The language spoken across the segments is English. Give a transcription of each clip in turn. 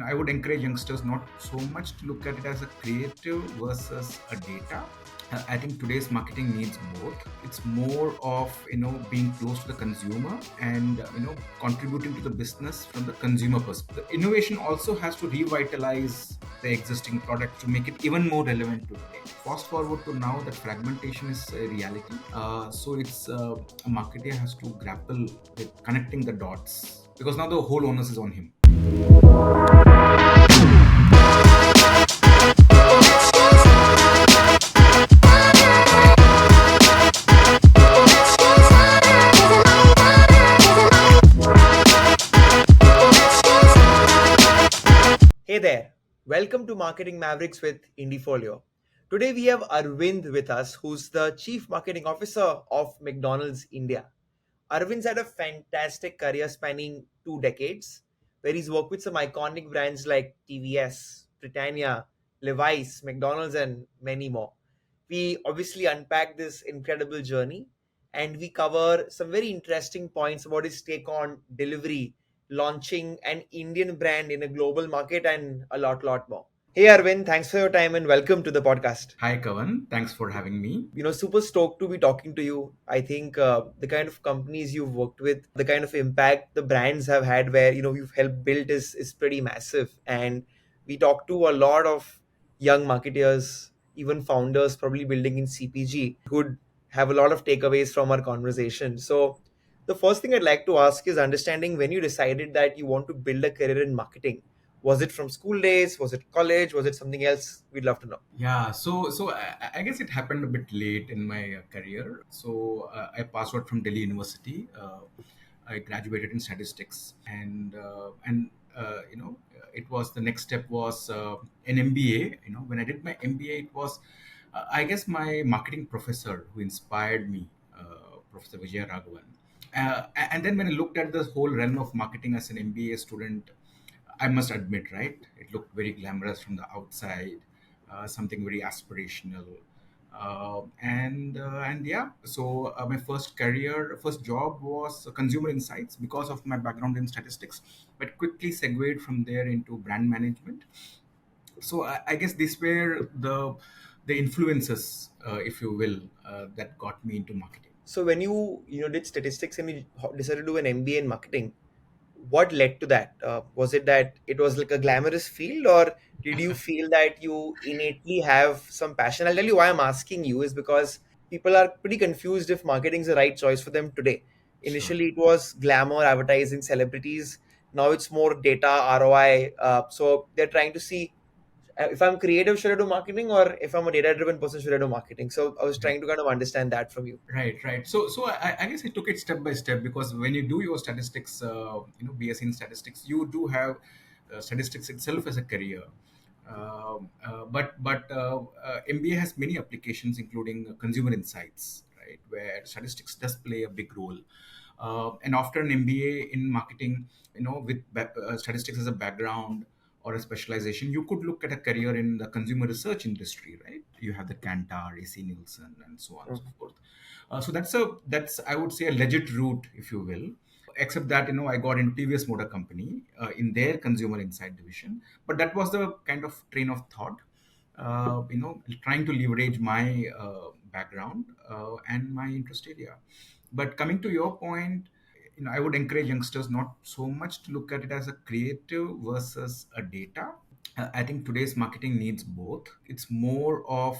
I would encourage youngsters not so much to look at it as a creative versus a data. I think today's marketing needs both. It's more of being close to the consumer and contributing to the business from the consumer perspective. The innovation also has to revitalize the existing product to make it even more relevant to today. Fast forward to now that fragmentation is a reality. So it's a marketer has to grapple with connecting the dots because now the whole onus is on him. Hey there, welcome to Marketing Mavericks with Indiefolio. Today we have Arvind with us, who's the Chief Marketing Officer of McDonald's India. Arvind's had a fantastic career spanning 2 decades, where he's worked with some iconic brands like TVS, Britannia, Levi's, McDonald's, and many more. We obviously unpack this incredible journey and we cover some very interesting points about his take on delivery, launching an Indian brand in a global market, and a lot more. Hey Arvind, thanks for your time and welcome to the podcast. Hi, Kavan. Thanks for having me. Super stoked to be talking to you. I think the kind of companies you've worked with, the kind of impact the brands have had, where you've helped build is pretty massive. And we talk to a lot of young marketeers, even founders, probably building in CPG, who'd have a lot of takeaways from our conversation. So the first thing I'd like to ask is understanding when you decided that you want to build a career in marketing. Was it from school days? Was it college? Was it something else? We'd love to know. Yeah, so I guess it happened a bit late in my career. So I passed out from Delhi University. I graduated in statistics, and it was the next step was an MBA. When I did my MBA, it was I guess my marketing professor who inspired me, Professor Vijay Raghavan. And then when I looked at the whole realm of marketing as an MBA student, I must admit, right, it looked very glamorous from the outside, something very aspirational, and yeah. So my first job was consumer insights because of my background in statistics, but quickly segued from there into brand management. So I guess these were the influences, if you will, that got me into marketing. So when you did statistics and you decided to do an MBA in marketing, what led to that? Was it that it was like a glamorous field, or did you feel that you innately have some passion? I'll tell you why I'm asking you is because people are pretty confused if marketing is the right choice for them today. Sure. Initially, it was glamour, advertising, celebrities. Now it's more data, ROI. So they're trying to see if I'm creative, should I do marketing, or if I'm a data-driven person, should I do marketing? So I was Right. trying to kind of understand that from you. Right. So I guess I took it step by step because when you do your statistics, BSc in statistics, you do have statistics itself as a career. But MBA has many applications, including consumer insights, right, where statistics does play a big role. And after an MBA in marketing, with statistics as a background or a specialization, you could look at a career in the consumer research industry, right? You have the Kantar, AC Nielsen, and so on and so Mhm. forth. So that's I would say a legit route, if you will. Except that I got into TVS Motor Company in their consumer insight division, but that was the kind of train of thought. Trying to leverage my background and my interest area. But coming to your point, I would encourage youngsters not so much to look at it as a creative versus a data. I think today's marketing needs both. It's more of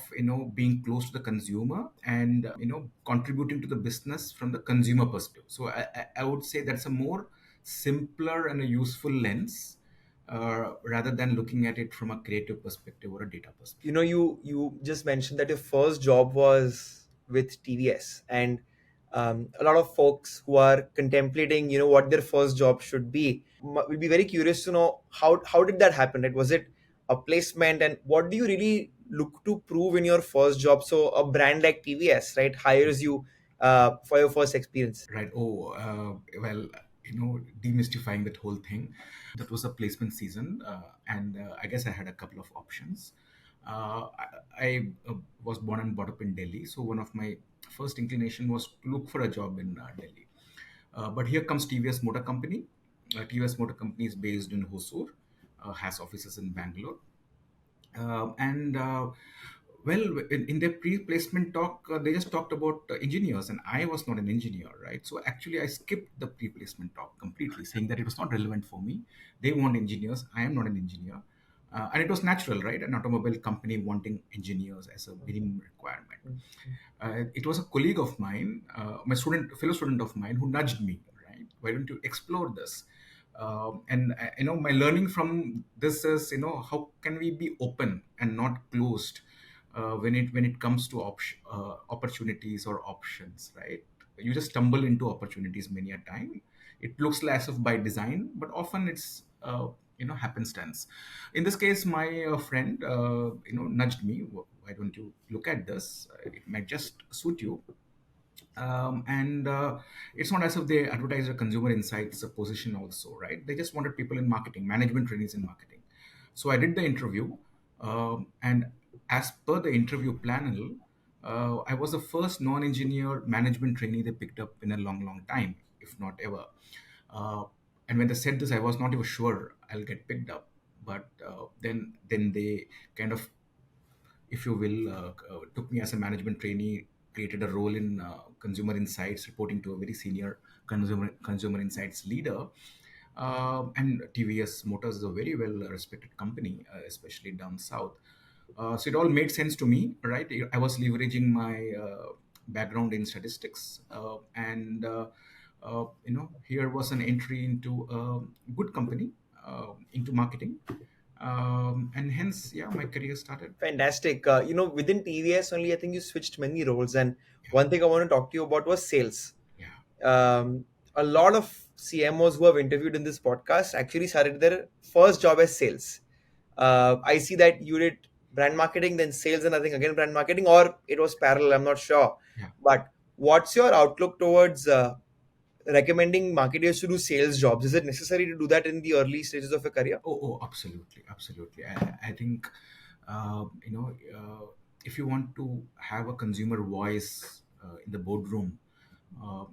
being close to the consumer and contributing to the business from the consumer perspective. So I would say that's a more simpler and a useful lens rather than looking at it from a creative perspective or a data perspective. You just mentioned that your first job was with TVS, and a lot of folks who are contemplating, what their first job should be, will be very curious to know how did that happen? Right? Was it a placement, and what do you really look to prove in your first job? So a brand like TVS, right, hires you for your first experience. Right. Oh, well, demystifying that whole thing. That was a placement season, and I guess I had a couple of options. I was born and brought up in Delhi, so one of my first inclination was to look for a job in Delhi. But here comes TVS Motor Company. TVS Motor Company is based in Hosur. has offices in Bangalore. And well, in their pre-placement talk, they just talked about engineers, and I was not an engineer, right? So actually, I skipped the pre-placement talk completely, saying that it was not relevant for me. They want engineers. I am not an engineer, and it was natural, right? An automobile company wanting engineers as a minimum requirement. It was a colleague of mine, fellow student of mine, who nudged me. Right? Why don't you explore this? And my learning from this is, how can we be open and not closed when it comes to opportunities or options, right? You just stumble into opportunities many a time. It looks like as if by design, but often it's happenstance. In this case, my friend nudged me. Why don't you look at this? It might just suit you. And it's not as if they advertise a consumer insights position also, right? They just wanted people in marketing, management trainees in marketing. So I did the interview, and as per the interview panel, I was the first non-engineer management trainee they picked up in a long, long time, if not ever. uh, and when they said this, I was not even sure I'll get picked up. But then they kind of, if you will, took me as a management trainee, created a role in consumer insights, reporting to a very senior consumer insights leader. And TVS Motors is a very well respected company, especially down south. So it all made sense to me, right? I was leveraging my background in statistics, and here was an entry into a good company, into marketing, and hence, yeah, my career started. Fantastic. Within TVS only, I think you switched many roles, and Yeah, one thing I want to talk to you about was sales. yeah. A lot of CMOs who have interviewed in this podcast actually started their first job as sales. I see that you did brand marketing, then sales, and I think again brand marketing, or it was parallel. I'm not sure. Yeah. But what's your outlook towards recommending marketers to do sales jobs? Is it necessary to do that in the early stages of a career? Oh, absolutely, absolutely. I think, if you want to have a consumer voice in the boardroom,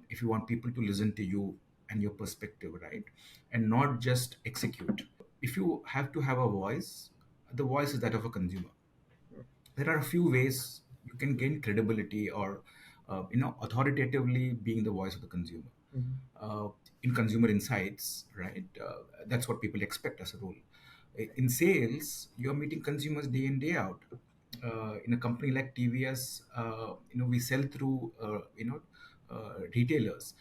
if you want people to listen to you and your perspective, right, and not just execute. If you have to have a voice, the voice is that of a consumer. There are a few ways you can gain credibility or authoritatively being the voice of the consumer. Mhm. uh, in consumer insights, right? That's what people expect as a role. In sales, you're meeting consumers day in day out. In a company like TVS, we sell through retailers,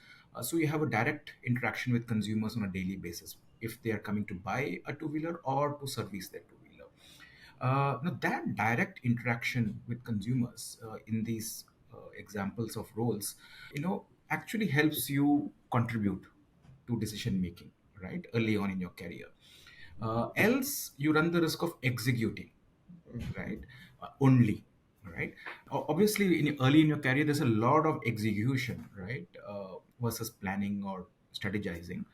so you have a direct interaction with consumers on a daily basis if they are coming to buy a two wheeler or to service their two wheeler. Now that direct interaction with consumers in these examples of roles, actually helps you contribute to decision making, right, early on in your career. Else, you run the risk of executing, right, only, right. Obviously, early in your career, there's a lot of execution, right, versus planning or strategizing.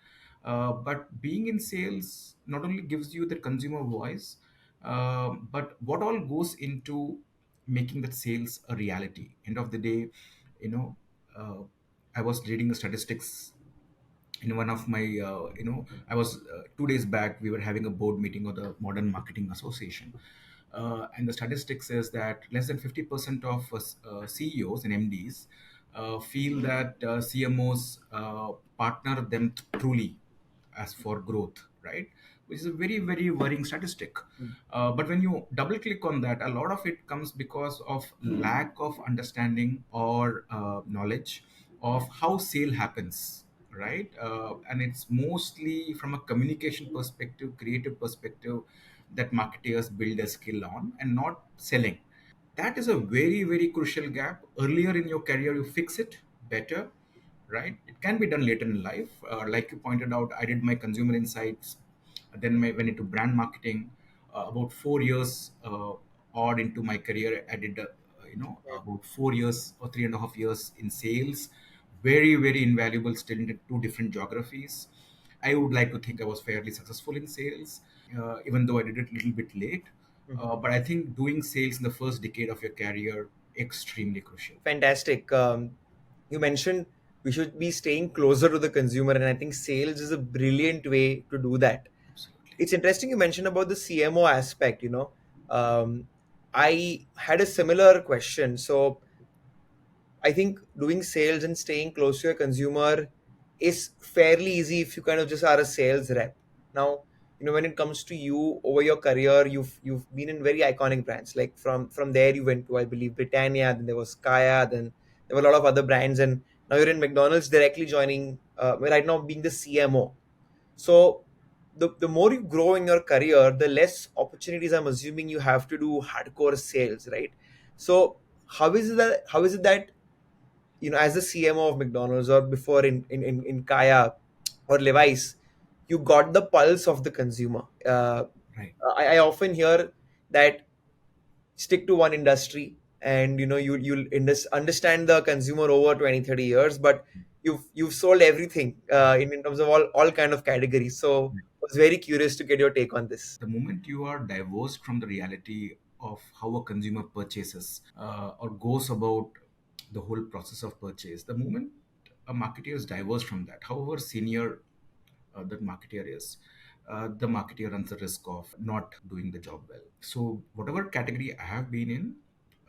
But being in sales not only gives you the consumer voice, but what all goes into making that sales a reality. End of the day, you know, uh, I was reading the statistics in one of my I was 2 days back, we were having a board meeting of the Modern Marketing Association, and the statistics says that less than 50% of CEOs and MDs feel that CMOs partner them truly as for growth, right? Which is a very, very worrying statistic. But when you double click on that, a lot of it comes because of lack of understanding or knowledge of how sale happens, right? And it's mostly from a communication perspective, creative perspective, that marketers build a skill on, and not selling. That is a very, very crucial gap. Earlier in your career, you fix it better, right? It can be done later in life. Like you pointed out, I did my consumer insights, then went into brand marketing. About 4 years odd into my career, I did about 4 years or 3.5 years in sales. Very, very invaluable still in two different geographies. I would like to think I was fairly successful in sales, even though I did it a little bit late. But I think doing sales in the first decade of your career, extremely crucial. Fantastic. You mentioned we should be staying closer to the consumer, and I think sales is a brilliant way to do that. Absolutely. It's interesting you mentioned about the CMO aspect. Um, I had a similar question. So I think doing sales and staying close to your consumer is fairly easy if you kind of just are a sales rep. Now, when it comes to you over your career, you've been in very iconic brands. Like from there you went to, I believe, Britannia, then there was Kaya, then there were a lot of other brands, and now you're in McDonald's directly joining right now being the CMO. So the more you grow in your career, the less opportunities I'm assuming you have to do hardcore sales, right? So how is it that as the CMO of McDonald's or before in Kaya or Levi's, you got the pulse of the consumer. Right. I often hear that stick to one industry and you'll understand the consumer over 20-30 years, but you've sold everything in terms of all kind of categories. So I was very curious to get your take on this. The moment you are divorced from the reality of how a consumer purchases or goes about the whole process of purchase, the moment a marketer is divorced from that, however senior that marketer is, the marketer runs the risk of not doing the job well. So, whatever category I have been in,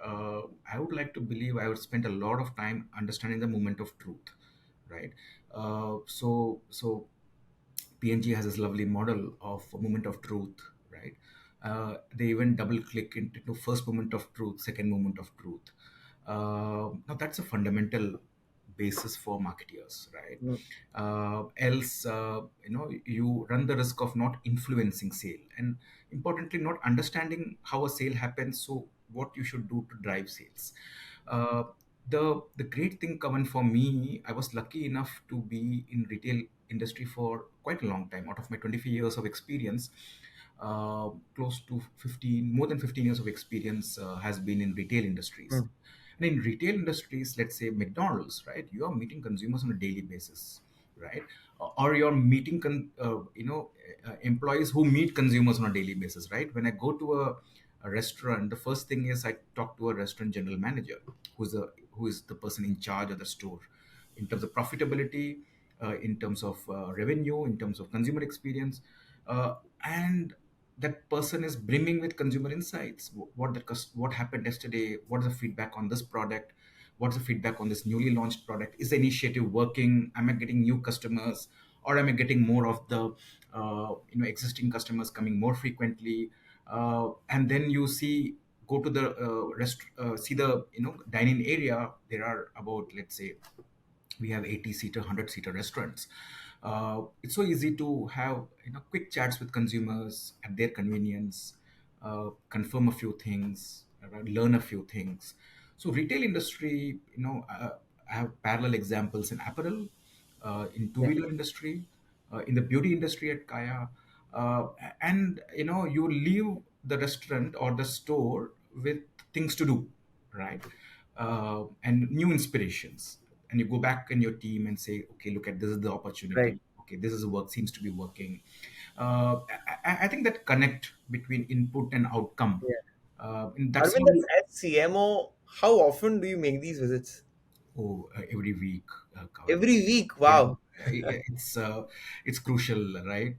I would like to believe I would spend a lot of time understanding the moment of truth, right? So PNG has this lovely model of a moment of truth, right? They even double click into first moment of truth, second moment of truth. Now that's a fundamental basis for marketeers, right? Mm, Else, you run the risk of not influencing sale, and importantly, not understanding how a sale happens. So, what you should do to drive sales. Uh, the great thing coming for me, I was lucky enough to be in retail industry for quite a long time. Out of my 25 years of experience, close to 15, more than 15 years of experience has been in retail industries. mm, And in retail industries, let's say McDonald's, right? You are meeting consumers on a daily basis, right? Or you're meeting, employees who meet consumers on a daily basis, right? When I go to a restaurant, the first thing is I talk to a restaurant general manager, who is the person in charge of the store, in terms of profitability, in terms of revenue, in terms of consumer experience, and that person is brimming with consumer insights. What happened yesterday? What is the feedback on this product? What's the feedback on this newly launched product? Is the initiative working? Am I getting new customers, or am I getting more of the existing customers coming more frequently? And then you see, go to the see the dining area. There are about, let's say, we have 80-seater, 100-seater restaurants. It's so easy to have quick chats with consumers at their convenience, confirm a few things, learn a few things. So retail industry, I have parallel examples in apparel, in yeah, two-wheeler industry, in the beauty industry at Kaya, uh, and you leave the restaurant or the store with things to do, right? And new inspirations, and you go back in your team and say, okay, look at, this is the right. opportunity, okay, this is the work, seems to be working. I think that connect between input and outcome, Yeah. and that's Arvind, how you. as CMO, how often do you make these visits? Oh, every week, Kaval. Every week. Yeah, Wow. it's crucial, right?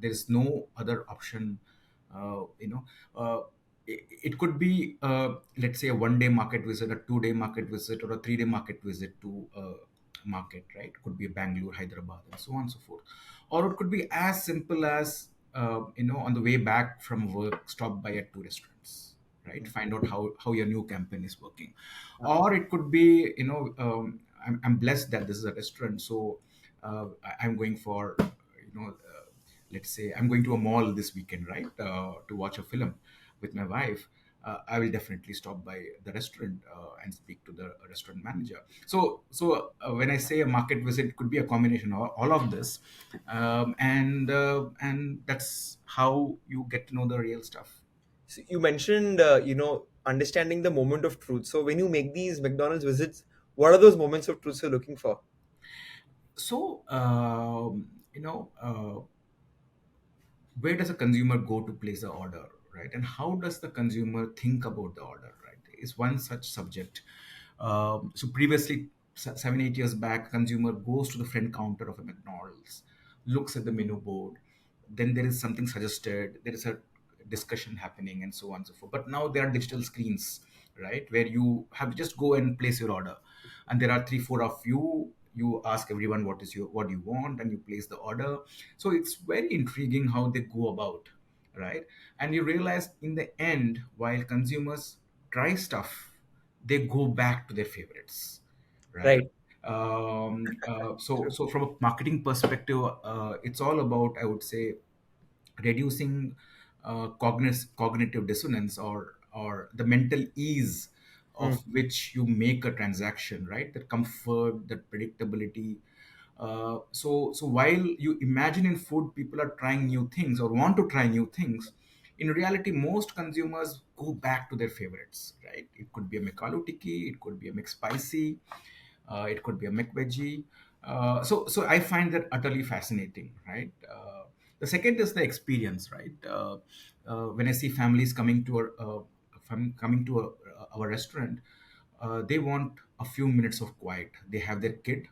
There's no other option. Uh, you know, it could be, let's say, a 1 day market visit, a 2 day market visit, or a 3 day market visit to a market, right? It could be Bangalore, Hyderabad, and so on and so forth. Or it could be as simple as, on the way back from work, stop by at two restaurants, right? Find out how your new campaign is working. Or it could be, I'm blessed that this is a restaurant, so I'm going for, let's say I'm going to a mall this weekend, right, to watch a film with my wife. I will definitely stop by the restaurant and speak to the restaurant manager. So when I say a market visit, it could be a combination of all of this, and that's how you get to know the real stuff. So you mentioned, understanding the moment of truth. So when you make these McDonald's visits, what are those moments of truth you're looking for? So where does a consumer go to place the order, right? And how does the consumer think about the order, right? Is one such subject. So previously, 7 8 years back, consumer goes to the front counter of a McDonald's, looks at the menu board, then there is something suggested, there is a discussion happening, and so on and so forth. But now there are digital screens, right, where you have to just go and place your order, and there are three four of you. You ask everyone what do you want, and you place the order. So it's very intriguing how they go about, right? And you realize in the end, while consumers try stuff, they go back to their favorites, right? Right. So from a marketing perspective, it's all about, I would say, reducing cognitive dissonance, or the mental ease Hmm. of which you make a transaction, right? The comfort, the predictability. So while you imagine in food people are trying new things or want to try new things, in reality most consumers go back to their favorites, right? It could be a McAloo Tikki, it could be a McSpicy, it could be a McVeggie. So I find that utterly fascinating, right? The second is the experience, right? When I see families coming to our restaurant, they want a few minutes of quiet. They have their kid,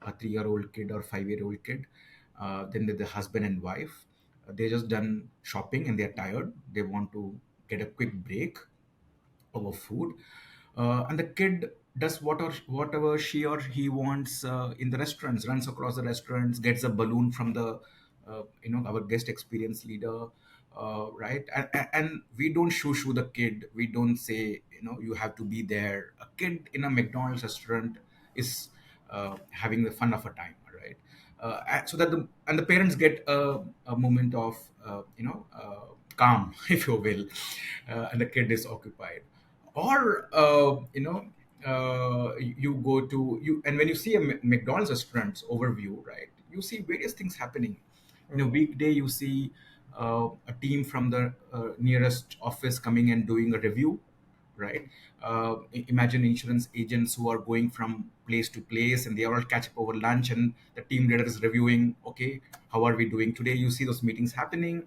a 3-year-old kid or 5-year-old kid. Then the husband and wife. They just done shopping and they're tired. They want to get a quick break over food, and the kid does whatever she or he wants in the restaurants, runs across the restaurants, gets a balloon from the our guest experience leader, right? And we don't shoo the kid. We don't say, you have to be there. A kid in a McDonald's restaurant is having the fun of a time, right? So that the parents get a moment of calm, if you will, and the kid is occupied. Or you go to you, and when you see a McDonald's restaurant's overview, right, you see various things happening. In a Hmm. weekday, you see a team from the nearest office coming and doing a review, right? Imagine insurance agents who are going from place to place, and they all catch up over lunch, and the team leader is reviewing, okay, how are we doing today? You see those meetings happening.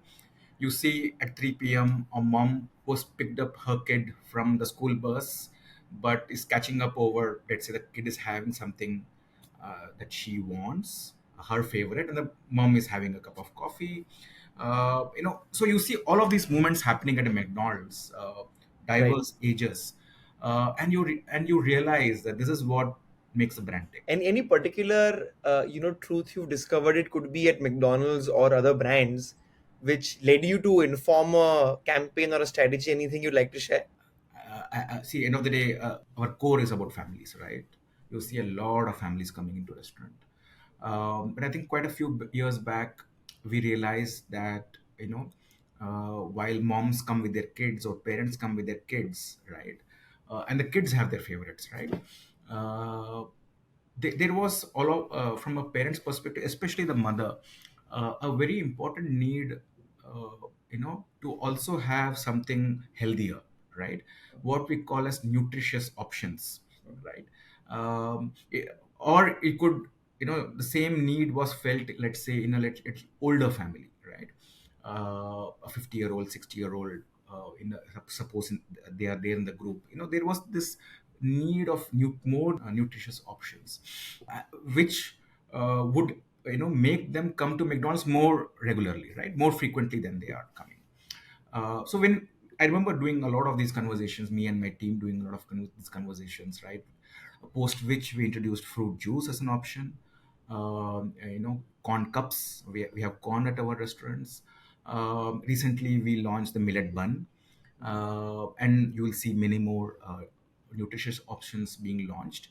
You see at 3 p.m. a mom who's picked up her kid from the school bus, but is catching up over, let's say the kid is having something that she wants, her favorite, and the mom is having a cup of coffee. So you see all of these moments happening at a McDonald's, Right. diverse ages, and you realize that this is what makes a brand tick. And any particular, truth you've discovered, it could be at McDonald's or other brands, which led you to inform a campaign or a strategy, anything you'd like to share? See, end of the day, our core is about families, right? You see a lot of families coming into restaurant, but I think quite a few years back we realized that, while moms come with their kids or parents come with their kids, right, and the kids have their favorites, right. uh, there was all of, from a parent's perspective, especially the mother, a very important need, to also have something healthier, right? What we call as nutritious options, right? Or it could, the same need was felt, let's say, in a older family, right? A 50-year-old, 60-year-old, suppose they are there in the group, there was this need of more nutritious options, which would, make them come to McDonald's more regularly, right, more frequently than they are coming. So when I remember doing a lot of these conversations, me and my team doing a lot of these conversations, right? Post which we introduced fruit juice as an option. Corn cups. We have corn at our restaurants. Recently, we launched the millet bun, and you will see many more nutritious options being launched.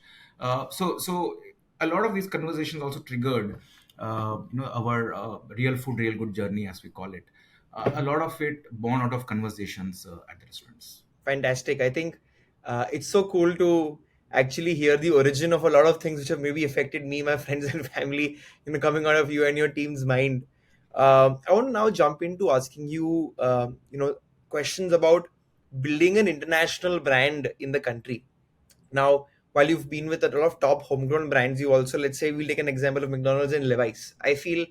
So a lot of these conversations also triggered, our real food, real good journey, as we call it. A lot of it born out of conversations at the restaurants. Fantastic. I think it's so cool to actually hear the origin of a lot of things which have maybe affected me, my friends, and family, coming out of you and your team's mind. I want to now jump into asking you, questions about building an international brand in the country. Now, while you've been with a lot of top homegrown brands, you also, let's say, we'll take an example of McDonald's and Levi's. I feel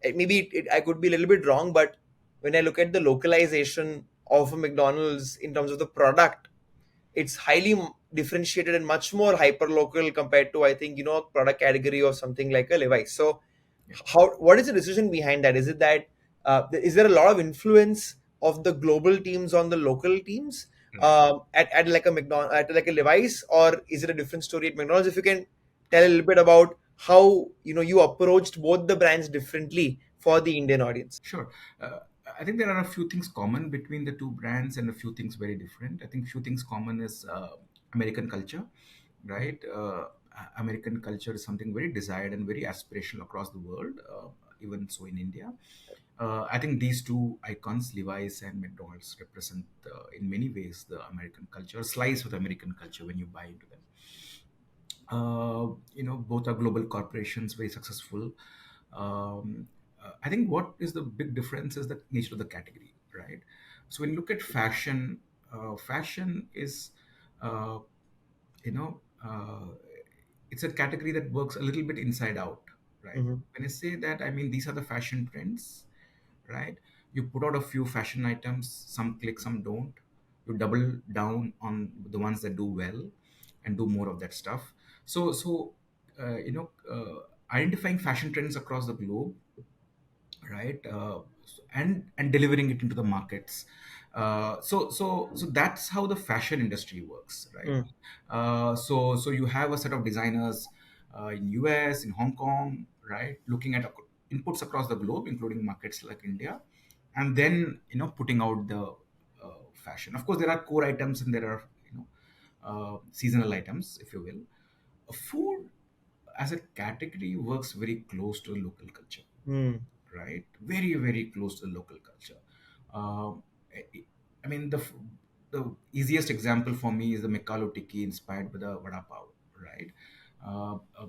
maybe I could be a little bit wrong, but when I look at the localization of a McDonald's in terms of the product, it's highly differentiated and much more hyper local compared to, I think, a product category or something like a Levi's. So Yeah. how, what is the decision behind that? Is it that Is there a lot of influence of the global teams on the local teams Right. at like a McDonald, at like a Levi's, or is it a different story at McDonald's? If you can tell a little bit about how you approached both the brands differently for the Indian audience. Sure. Uh, I think there are a few things common between the two brands and a few things very different. I think few things common is American culture, right? American culture is something very desired and very aspirational across the world, even so in India. I think these two icons, Levi's and McDonald's, represent in many ways the American culture, slice with American culture when you buy into them. Both are global corporations, very successful. I think what is the big difference is the nature of the category, right? So when you look at fashion, fashion is, uh, you know, it's a category that works a little bit inside out, right? Hmm. When I say that, I mean these are the fashion trends, right? You put out a few fashion items, some click, some don't. You double down on the ones that do well and do more of that stuff. So identifying fashion trends across the globe, right? And delivering it into the markets. So that's how the fashion industry works, right? Mm. So you have a set of designers in US, in Hong Kong, right, looking at inputs across the globe, including markets like India, and then putting out the fashion. Of course, there are core items and there are seasonal items, if you will. Food as a category works very close to local culture, Mm. right? Very, very close to the local culture. I I mean, the easiest example for me is the McAloo Tikki inspired by the vada pav, right?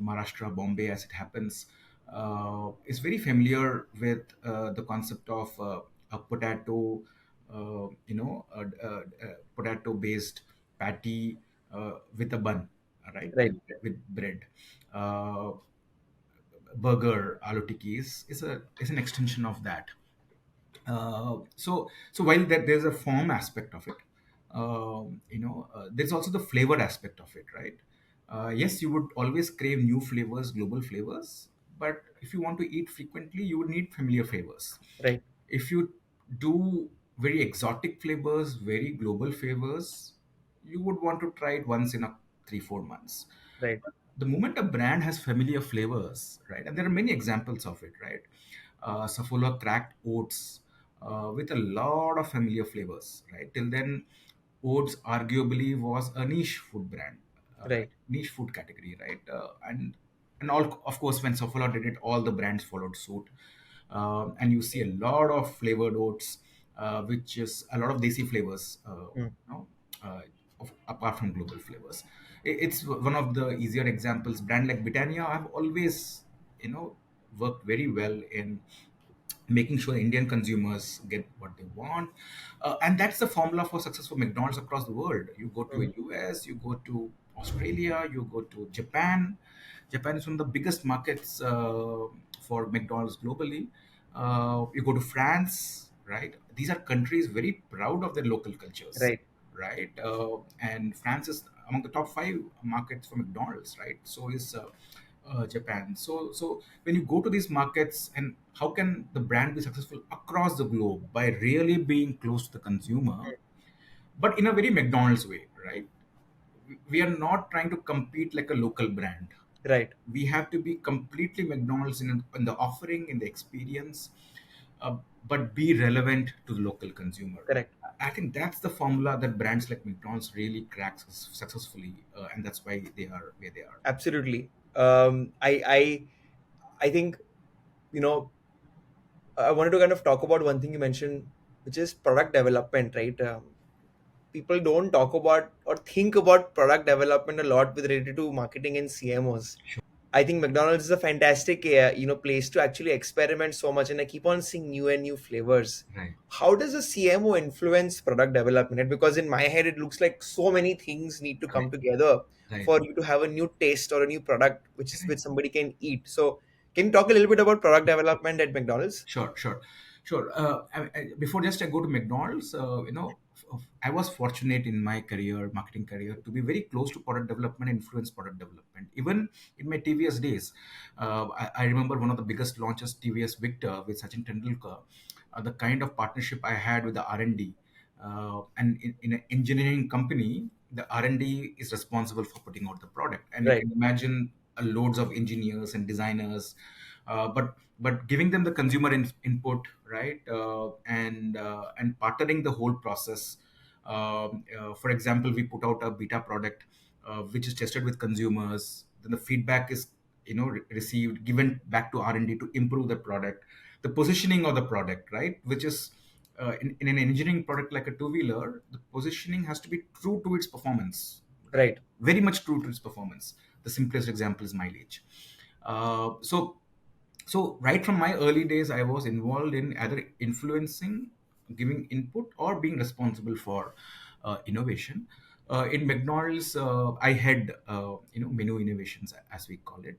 Maharashtra, Bombay, as it happens, is very familiar with the concept of a potato, potato-based patty with a bun, right? Right. With bread. Uh, Burger, aloo tikki is an extension of that. So while there's a form aspect of it, there's also the flavor aspect of it, right? Yes, you would always crave new flavors, global flavors, but if you want to eat frequently, you would need familiar flavors. Right. If you do very exotic flavors, very global flavors, you would want to try it once in a 3 4 months. Right. The moment a brand has familiar flavors, right, and there are many examples of it, right? Saffola cracked oats with a lot of familiar flavors, right? Till then, oats arguably was a niche food brand, Right. niche food category, right? And all, of course, when Saffola did it, all the brands followed suit, and you see a lot of flavored oats, which is a lot of desi flavors, Mm. uh, apart from global flavors. It's one of the easier examples. Brand like Britannia have always, worked very well in making sure Indian consumers get what they want. And that's the formula for success for McDonald's across the world. You go to a Mhm. US, you go to Australia, you go to Japan. Japan is one of the biggest markets for McDonald's globally. You go to France, right? These are countries very proud of their local cultures, Right. right? And France is among the top five markets for McDonald's, right? So is Japan. So when you go to these markets, and how can the brand be successful across the globe by really being close to the consumer, but in a very McDonald's way, right? We are not trying to compete like a local brand. Right. We have to be completely McDonald's in the offering, in the experience, uh, but be relevant to the local consumer. Correct. I think that's the formula that brands like McDonald's really cracks successfully, and that's why they are where they are. Absolutely. I think you know I wanted to kind of talk about one thing you mentioned, which is product development, right? People don't talk about or think about product development a lot with related to marketing and CMOs. I think McDonald's is a fantastic, place to actually experiment so much, and I keep on seeing new and new flavors. Right, How does a CMO influence product development? Because in my head, it looks like so many things need to right, come together right, for you to have a new taste or a new product which right. somebody can eat. So, can you talk a little bit about product development at McDonald's? Sure, sure, sure. Before just I go to McDonald's, I was fortunate in my career, marketing career, to be very close to product development, influence product development. Even in my TVS days, I remember one of the biggest launches, TVS Victor with Sachin Tendulkar. the kind of partnership I had with the R&D. And in an engineering company, the R&D is responsible for putting out the product. And you Right. can imagine loads of engineers and designers, but giving them the consumer input, right? And partnering the whole process. For example, we put out a beta product which is tested with consumers. Then the feedback is received, given back to R&D to improve the product, the positioning of the product, right? Which is in an engineering product like a two-wheeler, the positioning has to be true to its performance, right? Right. Very much true to its performance. The simplest example is mileage. So right from my early days, I was involved in either influencing, giving input, or being responsible for innovation. In McDonald's, I had menu innovations, as we call it.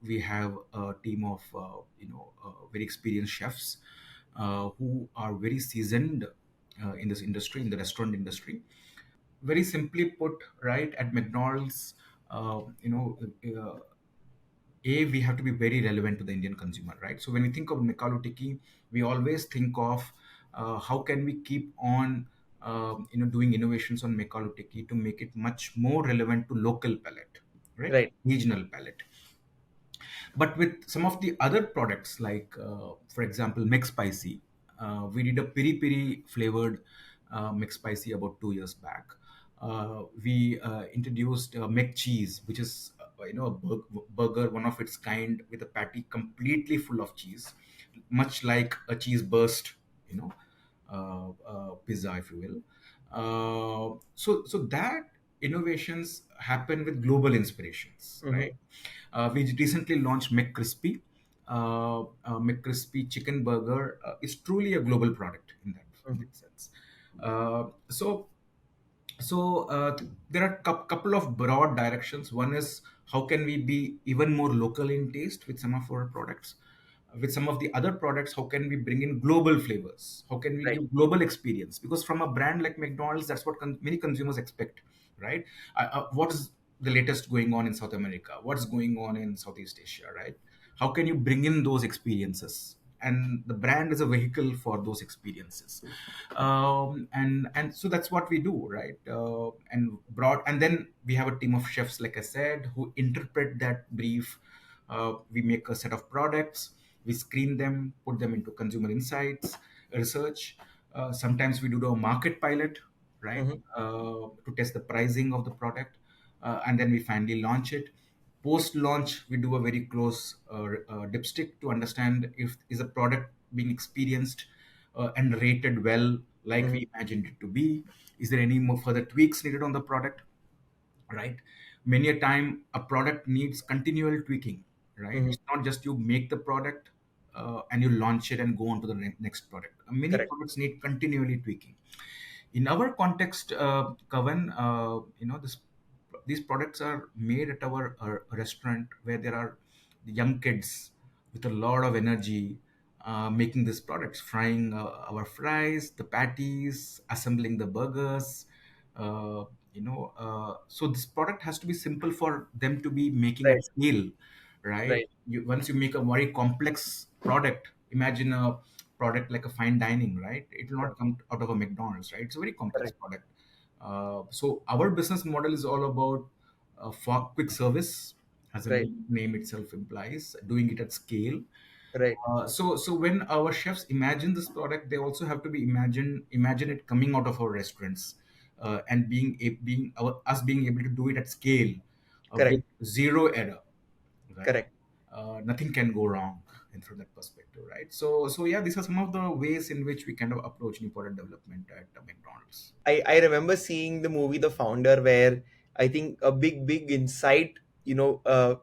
We have a team of very experienced chefs who are very seasoned in this industry, in the restaurant industry. Very simply put, right, at McDonald's, uh, you know, uh, we have to be very relevant to the Indian consumer, right? So when we think of McAloo Tikki, we always think of how can we keep on doing innovations on McAloo Tikki to make it much more relevant to local palate, right? Right. Regional palate. But with some of the other products, like for example, McSpicy, we did a Piri Piri flavored McSpicy about 2 years back. We introduced McCheese, which is a burger, one of its kind, with a patty completely full of cheese, much like a cheese burst, you know, pizza, if you will. So that innovations happen with global inspirations, Mm-hmm. right? We recently launched McCrispy. McCrispy chicken burger is truly a global product in Mm-hmm. that sense. So there are couple of broad directions. One is how can we be even more local in taste with some of our products. With some of the other products, how can we bring in global flavors? How can we Right. give global experience? Because from a brand like McDonald's, that's what many consumers expect, right? What is the latest going on in South America? What's going on in Southeast Asia, right? How can you bring in those experiences? And the brand is a vehicle for those experiences. And so that's what we do, right? And then we have a team of chefs, like I said, who interpret that brief. We make a set of products, we screen them, put them into consumer insights research. Sometimes we do the market pilot, right? Mm-hmm. To test the pricing of the product, and then we finally launch it. Post launch, we do a very close dipstick to understand if is a product being experienced and rated well, like Mm-hmm. we imagined it to be. Is there any more further tweaks needed on the product, right? Many a time a product needs continual tweaking, right? Mm-hmm. It's not just you make the product and you launch it and go on to the next product. Many Correct. products need continually tweaking. In our context, Kavan, these products are made at our restaurant, where there are young kids with a lot of energy making these products, frying our fries, the patties, assembling the burgers. So this product has to be simple for them to be making at Right. scale, right? Right. Once you make a very complex product, imagine a product like a fine dining, right? It will not come out of a McDonald's, right? It's a very complex Correct. product. So our business model is all about for quick service, as the Right. name itself implies, doing it at scale. Right. So when our chefs imagine this product, they also have to be imagine it coming out of our restaurants, and us being able to do it at scale, with Correct. zero error, right? Correct. Nothing can go wrong in from that perspective, right? So yeah, these are some of the ways in which we kind of approach new product development at McDonald's. I remember seeing the movie The Founder, where I think a big insight,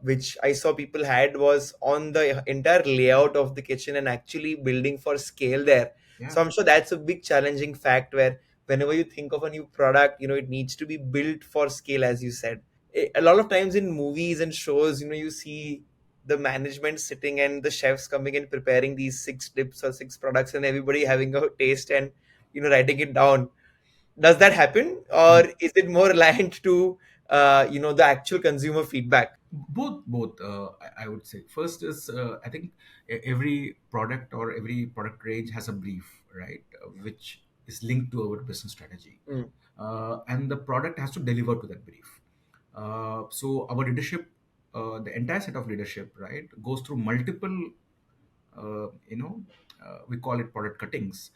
which I saw people had, was on the entire layout of the kitchen and actually building for scale there. Yeah. So I'm sure that's a big challenging fact, where whenever you think of a new product, it needs to be built for scale, as you said. A lot of times in movies and shows, you see the management sitting and the chefs coming and preparing these six dips or six products, and everybody having a taste and writing it down. Does that happen, or is it more reliant to the actual consumer feedback? Both I would say. First is, I think every product or every product range has a brief, right, which is linked to our business strategy, Mm. and the product has to deliver to that brief. So our leadership, the entire set of leadership, right, goes through multiple, uh, you know, we call it product cuttings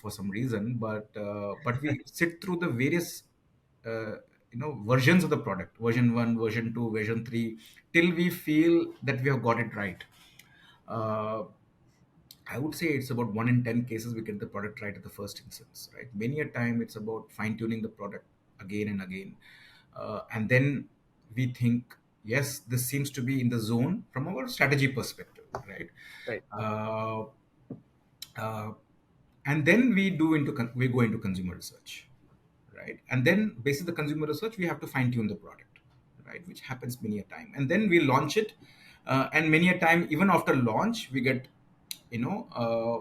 for some reason, but we sit through the various, uh, versions of the product, version one, version two, version three, till we feel that we have got it right. Uh, I would say it's about 1 in 10 cases we get the product right at the first instance, right? Many a time it's about fine tuning the product again and again. And then we think, yes, this seems to be in the zone from our strategy perspective, right? Right. Uh, uh, and then we go into consumer research, right? And then based on the consumer research, we have to fine tune the product, right? Which happens many a time, and then we launch it, and many a time, even after launch, we get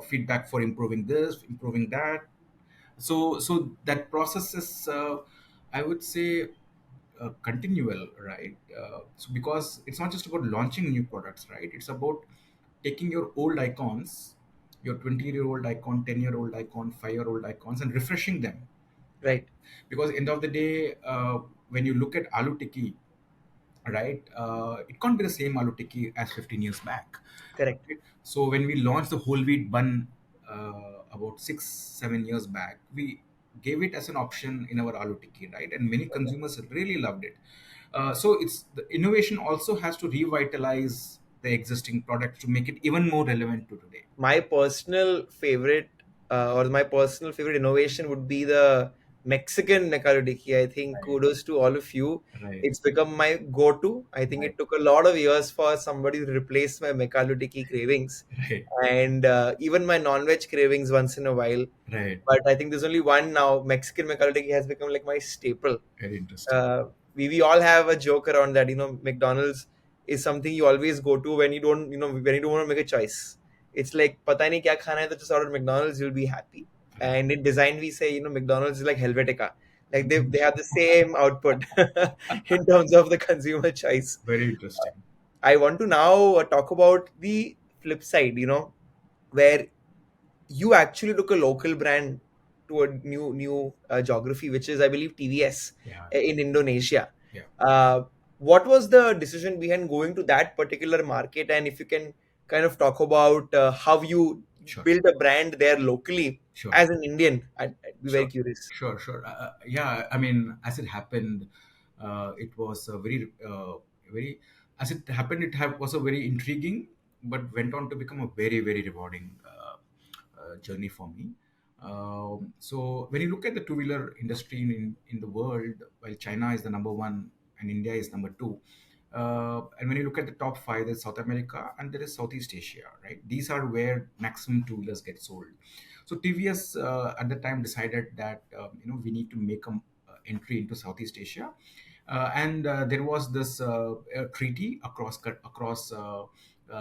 feedback for improving this, improving that. So that process is, I would say, continual, right? So because it's not just about launching new products, right? It's about taking your old icons, your 20-year-old icon, 10-year-old icon, 5-year-old icons, and refreshing them. Right. Because end of the day, when you look at aloo tikki, right, it can't be the same aloo tikki as 15 years back. Correct. Right? So when we launched the whole wheat bun about 6-7 years back, we gave it as an option in our aloo tikki, right? And many consumers really loved it. So it's the innovation also has to revitalize the existing product to make it even more relevant to today. My personal favorite, or my personal favorite innovation would be the Mexican McAloo Tikki. I think Right, kudos to all of you. right, It's become my go-to. I think right, it took a lot of years for somebody to replace my McAloo Tikki cravings, right, and even my non-veg cravings once in a while. right. But I think there's only one now. Mexican McAloo Tikki has become like my staple. Very interesting. uh, we all have a joke around that. McDonald's is something you always go to when you don't want to make a choice. It's like pata nahi kya khana hai, to just order McDonald's, you'll be happy. Right. And in design we say, McDonald's is like Helvetica. Like they have the same output in terms of the consumer choice. Very interesting. I want to now talk about the flip side, where you actually took a local brand to a new geography, which is, I believe, TVS Yeah, in Indonesia. yeah. What was the decision behind going to that particular market? And if you can kind of talk about how you Sure, built a brand there locally sure. as an Indian, I'd be very Sure, curious. sure, sure. Yeah, I mean, as it happened, it was a very, as it happened, was a very intriguing, but went on to become a very, very rewarding journey for me. So when you look at the two-wheeler industry in the world, while China is the number one and India is number two, and when you look at the top five, there's South America and there is Southeast Asia, right? These are where maximum two-wheelers get sold. So TVS at the time decided that we need to make a entry into Southeast Asia, and there was this treaty across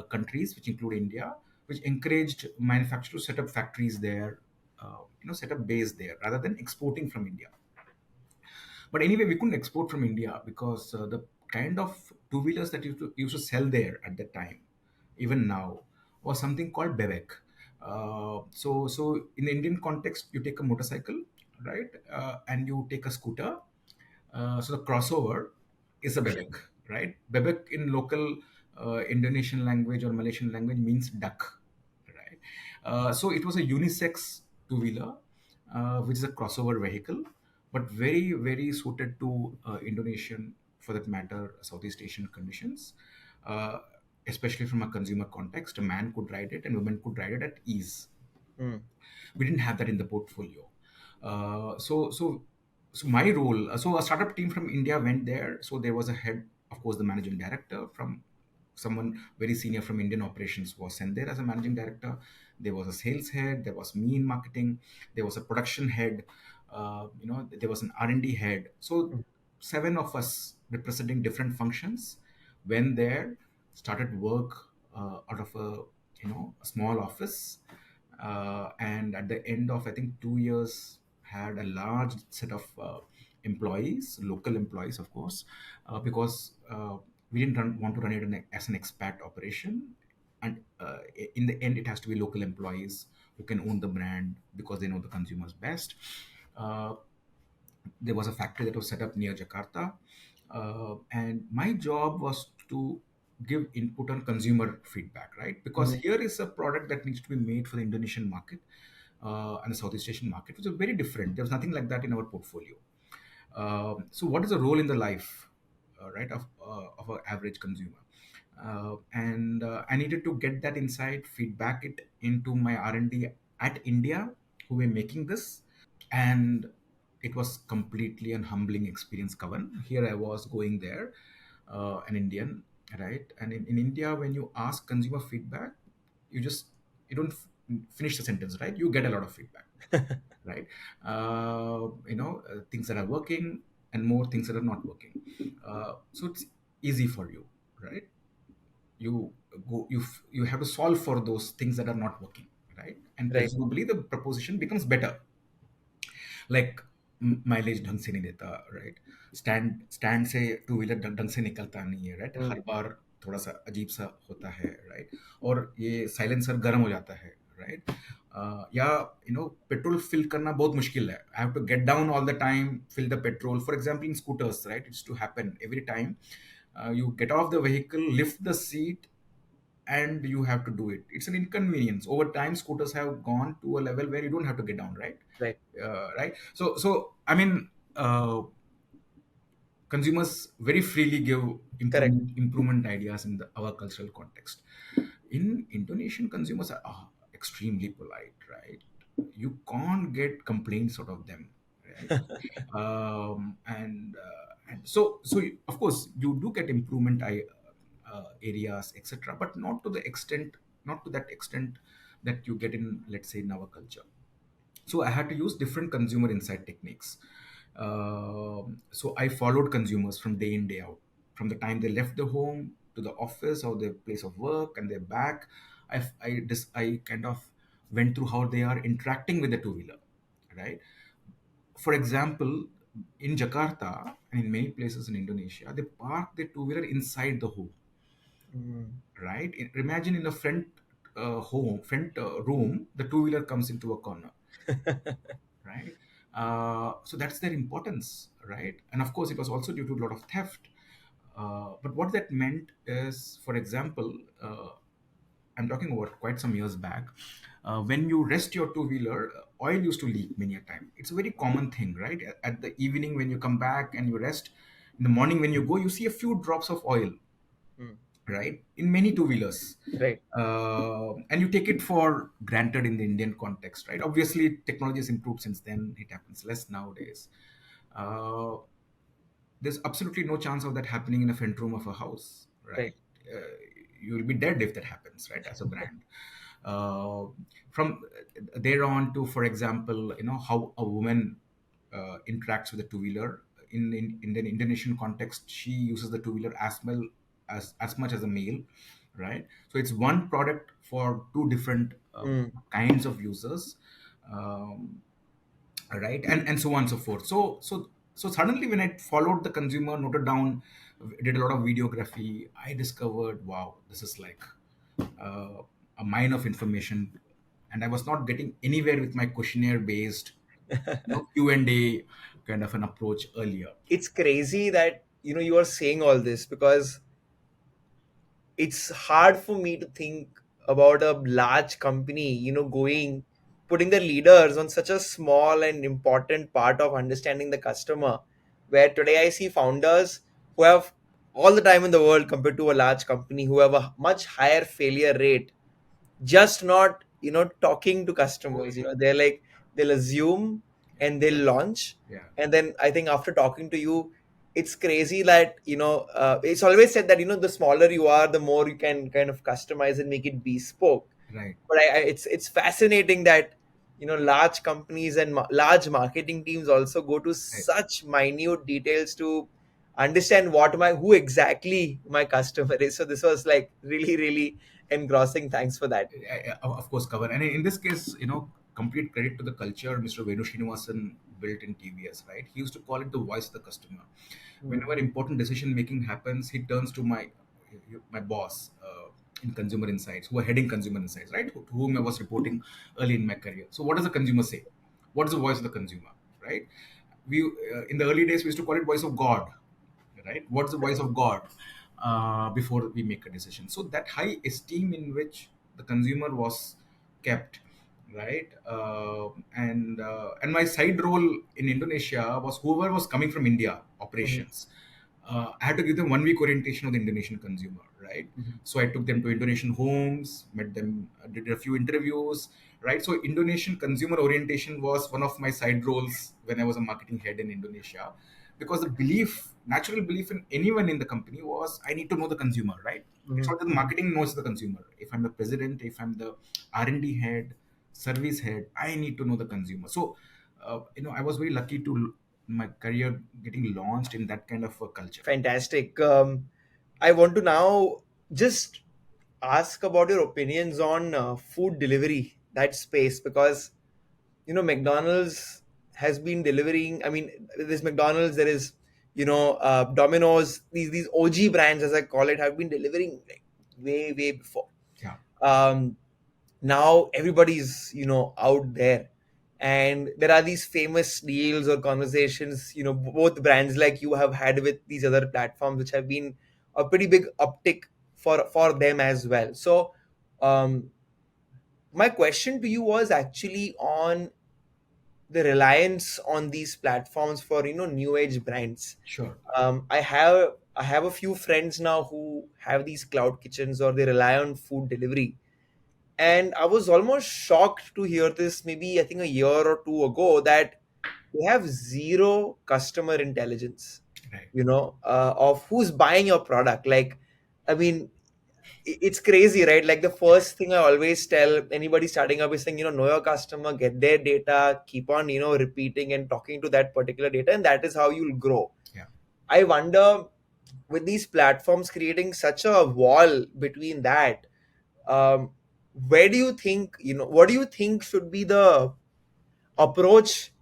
countries, which include India, which encouraged manufacturers to set up factories there, set up base there rather than exporting from India. But anyway, we couldn't export from India because the kind of two wheelers that used to sell there at that time, even now, was something called Bebek. So in the Indian context, you take a motorcycle, right, and you take a scooter. So the crossover is a bebek, right? Bebek in local Indonesian language or Malaysian language means duck, right? So it was a unisex two-wheeler, which is a crossover vehicle, but very, very suited to Indonesian, for that matter, Southeast Asian conditions. Uh, Especially from a consumer context, a man could ride it and women could ride it at ease. Mm. We didn't have that in the portfolio. So my role, so a startup team from India went there. So there was a head, of course, the managing director from someone very senior from Indian operations was sent there as a managing director. There was a sales head, there was me in marketing, there was a production head, there was an R&D head. So Mm. seven of us representing different functions went there, started work out of a small office, and at the end of, I think, 2 years, had a large set of employees, local employees, of course, because we didn't want to run it as an expat operation. and in the end, it has to be local employees who can own the brand because they know the consumers best. Uh, there was a factory that was set up near Jakarta, and my job was to give input on consumer feedback, right? Because Mhm. here is a product that needs to be made for the Indonesian market and the Southeast Asian market, which is very different. There was nothing like that in our portfolio. So, what is the role in the life, right, of an average consumer? And I needed to get that insight, feedback it into my R&D at India, who were making this, and it was completely an humbling experience, Kavan. Here I was going there, an Indian, right? And in India, when you ask consumer feedback, you just you don't finish the sentence, right? You get a lot of feedback, right? Things that are working and more things that are not working. So it's easy for you, right? You you have to solve for those things that are not working, right? And Right. presumably the proposition becomes better, like mileage ढंग से नहीं देता, right? Stand stand से two wheeler ढंग से निकलता नहीं है, राइट? हर Mm. बार थोड़ा सा अजीब सा होता है, राइट? और ये साइलेंसर गर्म हो जाता है, राइट? या पेट्रोल फिल करना बहुत मुश्किल है. I have to get down all the time, fill the petrol. For example in scooters, right, it's to happen every time. You get off the vehicle, lift the seat, and you have to do it. It's an inconvenience. Over time, scooters have gone to a level where you don't have to get down, right? Right. Right. So I mean, consumers very freely give Correct. improvement ideas in our cultural context. In Indonesian, consumers are extremely polite, right? You can't get complaints out of them, right? And of course you do get improvement areas, etc., but not to that extent that you get in, let's say, in our culture. So I had to use different consumer insight techniques. So I followed consumers from day in, day out, from the time they left the home to the office or their place of work and they're back. I kind of went through how they are interacting with the two wheeler, right? For example, in Jakarta and in many places in Indonesia, they park their two wheeler inside the home, Mm. right? Imagine in the front room, the two wheeler comes into a corner, right? So that's their importance, right? And of course, it was also due to a lot of theft. But what that meant is, for example, I'm talking about quite some years back, when you rest your two wheeler, oil used to leak many a time. It's a very common thing, right? At the evening when you come back and you rest, in the morning when you go, you see a few drops of oil, Mm. right, in many two wheelers. Right. And you take it for granted in the Indian context, right? Obviously, technology has improved since then. It happens less nowadays. Uh, there's absolutely no chance of that happening in a front room of a house, Right. right? Uh, you will be dead if that happens, right? As a brand. Uh, from there on to, for example, how a woman interacts with a two-wheeler in the Indonesian context. She uses the two-wheeler as much as a male, right? So it's one product for two different Mm. kinds of users, um, right? And so on and so forth. So suddenly, when I followed the consumer, noted down, did a lot of videography, I discovered, wow, this is like uh, a mine of information, and I was not getting anywhere with my questionnaire based, Q&A kind of an approach earlier. It's crazy that you are saying all this, because it's hard for me to think about a large company going, putting the leaders on such a small and important part of understanding the customer, where today I see founders who have all the time in the world compared to a large company who have a much higher failure rate, just not talking to Oh customers. yeah, They're like, they'll assume yeah, and they'll launch, yeah, and then I think after talking to you, it's crazy that it's always said that the smaller you are, the more you can kind of customize and make it bespoke. right, But it's fascinating that large companies and large marketing teams also go to right. such minute details to understand what my who exactly my customer is. So this was like really, really engrossing. Thanks for that. Of course, cover. And in this case, complete credit to the culture Mr. Venu Srinivasan built in TVS, right? He used to call it the voice of the customer. Hmm. Whenever important decision making happens, he turns to my boss. in consumer insights, who are heading consumer insights, right? To whom I was reporting early in my career. So, what does the consumer say? What is the voice of the consumer, right? We in the early days we used to call it voice of God, right? What's the voice of God before we make a decision? So that high esteem in which the consumer was kept, right? And my side role in Indonesia was whoever was coming from India Mhm. operations. I had to give them 1 week orientation of the Indonesian consumer, right? Mhm. So I took them to Indonesian homes, met them, did a few interviews, right? So Indonesian consumer orientation was one of my side roles when I was a marketing head in Indonesia, because the belief, natural belief in anyone in the company was I need to know the consumer, right? It's Mhm. not that the Mhm. marketing knows the consumer. If I'm the president, if I'm the R&D head, service head, I need to know the consumer. So, I was very lucky to my career getting launched in that kind of a culture. Fantastic. I want to now just ask about your opinions on food delivery, that space, because McDonald's has been delivering. I mean, there's McDonald's, there is Domino's. These OG brands, as I call it, have been delivering like way before. Yeah, Um, Now everybody's out there, and there are these famous deals or conversations. Both brands like you have had with these other platforms, which have been a pretty big uptick for them as well. So, um, my question to you was actually on the reliance on these platforms for new age brands. sure. I have a few friends now who have these cloud kitchens, or they rely on food delivery, and I was almost shocked to hear this, maybe I think a year or two ago, that they have zero customer intelligence, Right, of who's buying your product. Like, I mean, it's crazy, right? Like, the first thing I always tell anybody starting up is saying, know your customer, get their data, keep on, repeating and talking to that particular data, and that is how you'll grow. yeah, I wonder, with these platforms creating such a wall between that, um, where do you think, what do you think should be the approach,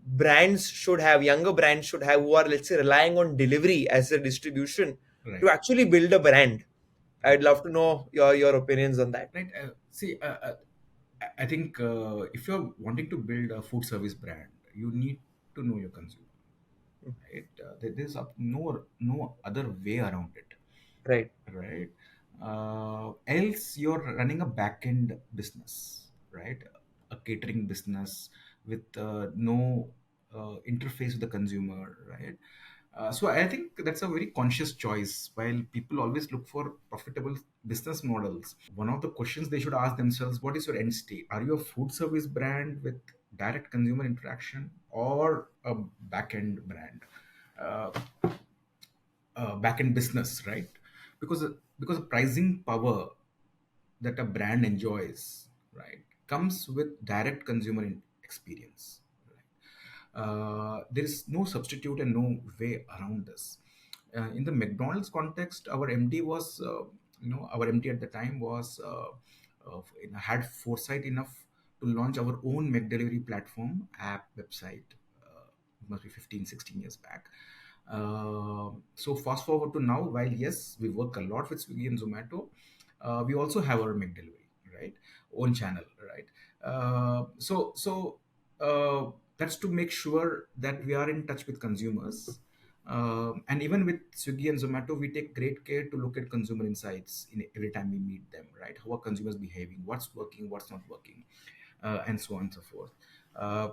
brands should have, younger brands should have, who are, let's say, relying on delivery as a distribution right, to actually build a brand? right, I'd love to know your opinions on that. right. See, I think if you're wanting to build a food service brand, you need to know your consumer, right? There's no other way around it, Right. right? Else you're running a back end business, right? A catering business with no interface with the consumer, right? So I think that's a very conscious choice. While people always look for profitable business models, one of the questions they should ask themselves: what is your end state? Are you a food service brand with direct consumer interaction, or a back end brand? Uh, Back-end business, right? Because the pricing power that a brand enjoys, right, comes with direct consumer experience. Right? There is no substitute and no way around this. In the McDonald's context, our MD was, our MD at the time was had foresight enough to launch our own McDelivery platform, app, website. It must be 15, 16 years back. So fast forward to now, while yes, we work a lot with Swiggy and Zomato, we also have our McDelivery, right? Own channel, right? So that's to make sure that we are in touch with consumers. And even with Swiggy and Zomato, we take great care to look at consumer insights in every time we meet them, right? How are consumers behaving? What's working? What's not working? And so on and so forth. Uh,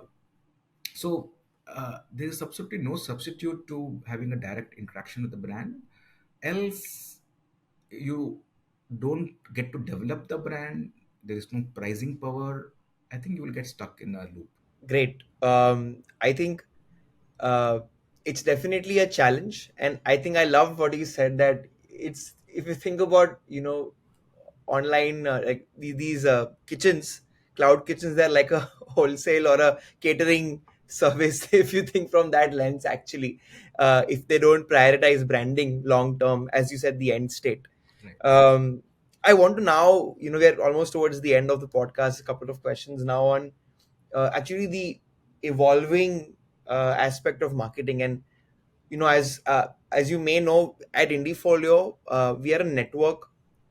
so there is absolutely no substitute to having a direct interaction with the brand. Else, you don't get to develop the brand. There is no pricing power. I think you will get stuck in a loop. Great. I think uh, it's definitely a challenge, and I think I love what you said, that it's, if you think about online, like these kitchens, cloud kitchens, they're like a wholesale or a catering service. If you think from that lens, actually, if they don't prioritize branding long term, as you said, the end state. Right. um, I want to now, we're almost towards the end of the podcast, a couple of questions now on actually the evolving aspect of marketing. And as you may know, at Indiefolio, we are a network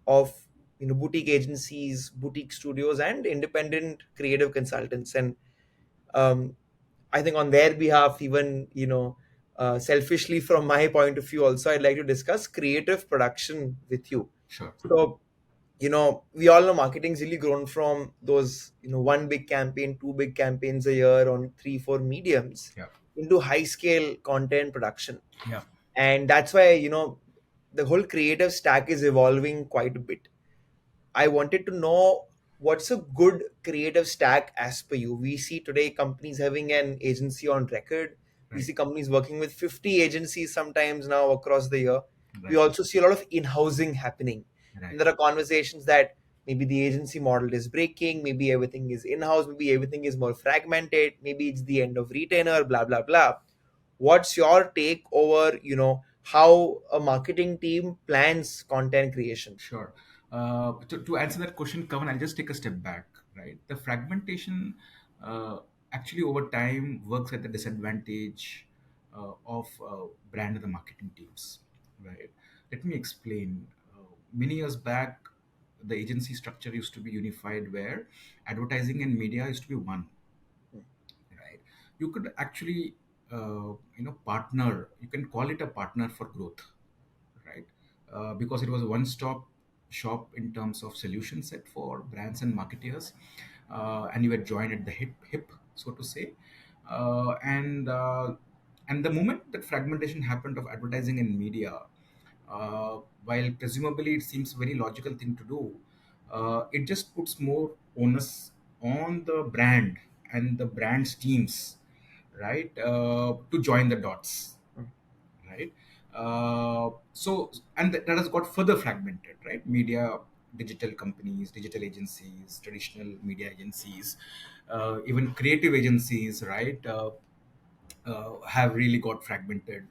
of boutique agencies, boutique studios, and independent creative consultants. And um, I think on their behalf, even selfishly from my point of view, also I'd like to discuss creative production with you. Sure. So we all know marketing's really grown from those one big campaign, two big campaigns a year on three, four mediums Yeah. into high scale content production. Yeah. And that's why the whole creative stack is evolving quite a bit. I wanted to know what's a good creative stack as per you. We see today companies having an agency on record. We Right. see companies working with 50 agencies sometimes now across the year. We Right. also see a lot of in-housing happening. And Right. there are conversations that maybe the agency model is breaking, maybe everything is in-house, maybe everything is more fragmented, maybe it's the end of retainer, blah blah blah. What's your take over, how a marketing team plans content creation? Sure. To answer that question, Kavan, I'll just take a step back, right? The fragmentation uh, actually over time works at the disadvantage of brand and the marketing teams, right? Let me explain. Many years back, the agency structure used to be unified where advertising and media used to be one, right? You could actually, partner, you can call it a partner for growth, right? Because it was a one-stop shop in terms of solution set for brands and marketeers, and you were joined at the hip, so to say. And the moment that fragmentation happened of advertising and media, while presumably it seems a very logical thing to do, it just puts more onus on the brand and the brand's teams, right, to join the dots, right? So, and that has got further fragmented, right? Media, digital companies, digital agencies, traditional media agencies, even creative agencies, right? Have really got fragmented,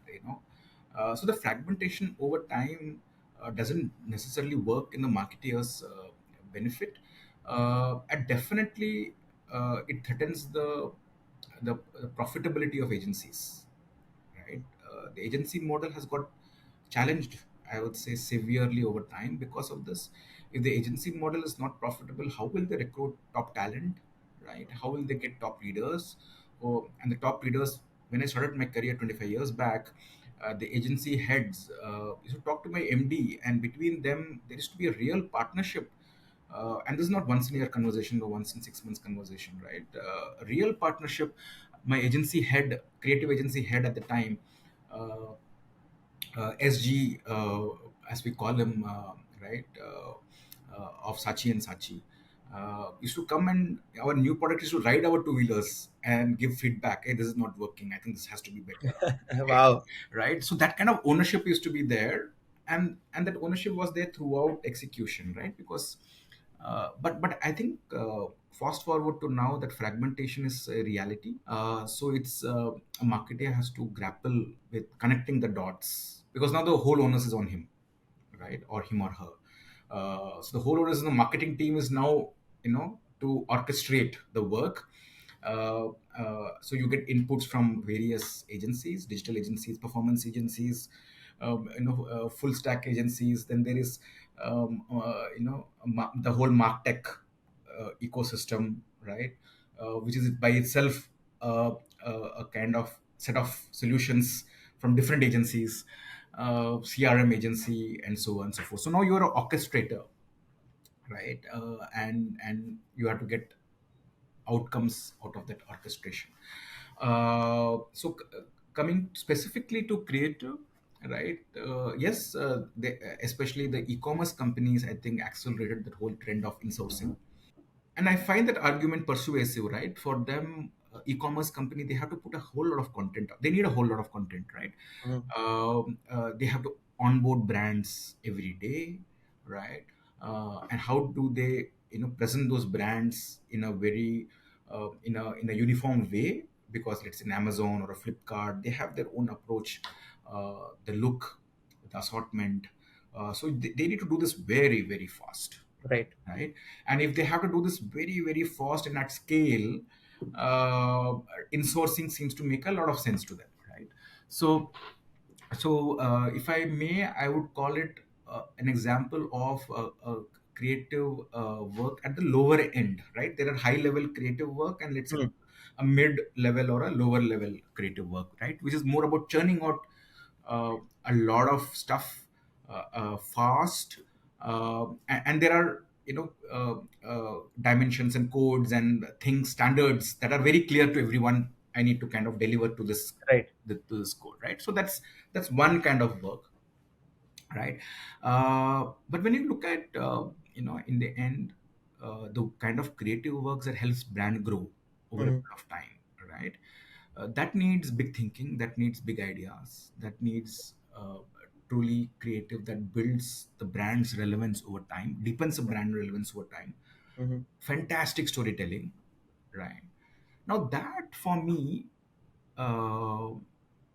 so the fragmentation over time doesn't necessarily work in the marketeer's benefit. And definitely it threatens the profitability of agencies, right? The agency model has got challenged, I would say, severely over time because of this. If the agency model is not profitable, how will they recruit top talent, right? How will they get top leaders? And the top leaders, when I started my career 25 years back, the agency heads used to talk to my MD, and between them, there used to be a real partnership. And this is not once in a year conversation or once in 6 months conversation, right? A real partnership. My agency head, creative agency head at the time, uh, SG, as we call him, right, of Sachi and Sachi, used to come, and our new product used to ride our two-wheelers and give feedback. Hey, this is not working. I think this has to be better. Okay, Wow. right? So that kind of ownership used to be there, and that ownership was there throughout execution, right? Because, but I think fast forward to now that fragmentation is a reality. So it's a marketer has to grapple with connecting the dots because now the whole onus is on him, right, or him or her. So the whole onus in the marketing team is now, to orchestrate the work. So you get inputs from various agencies, digital agencies, performance agencies, full stack agencies. Then there is, the whole martech ecosystem, right, which is by itself a kind of set of solutions from different agencies, CRM agency, and so on and so forth. So now you're an orchestrator, right, and you have to get outcomes out of that orchestration. Coming specifically to creative, right? Yes, especially the e-commerce companies, I think, accelerated that whole trend of insourcing, and I find that argument persuasive, right? For them, e-commerce company, they have to put a whole lot of content. They need a whole lot of content, right? Mhm. They have to onboard brands every day, right? And how do they, present those brands in a very, in a uniform way? Because let's say an Amazon or a Flipkart, they have their own approach, the look, the assortment. So they need to do this very, very fast, Right. right? And if they have to do this very, very fast and at scale, uh, insourcing seems to make a lot of sense to them, right? So if I may, I would call it an example of creative work at the lower end, right? There are high level creative work and let's say Mm. a mid level or a lower level creative work, right? Which is more about churning out uh, a lot of stuff fast, and there are dimensions and codes and things standards that are very clear to everyone. I need to kind of deliver to this Right. to this code, right? So that's one kind of work, right? But when you look at in the end, the kind of creative works that helps brand grow over a Hmm. period of time, right? That needs big thinking, that needs big ideas, that needs truly creative, that builds the brand's relevance over time, deepens the brand relevance over time, Hmm. fantastic storytelling, right? Now that for me, uh,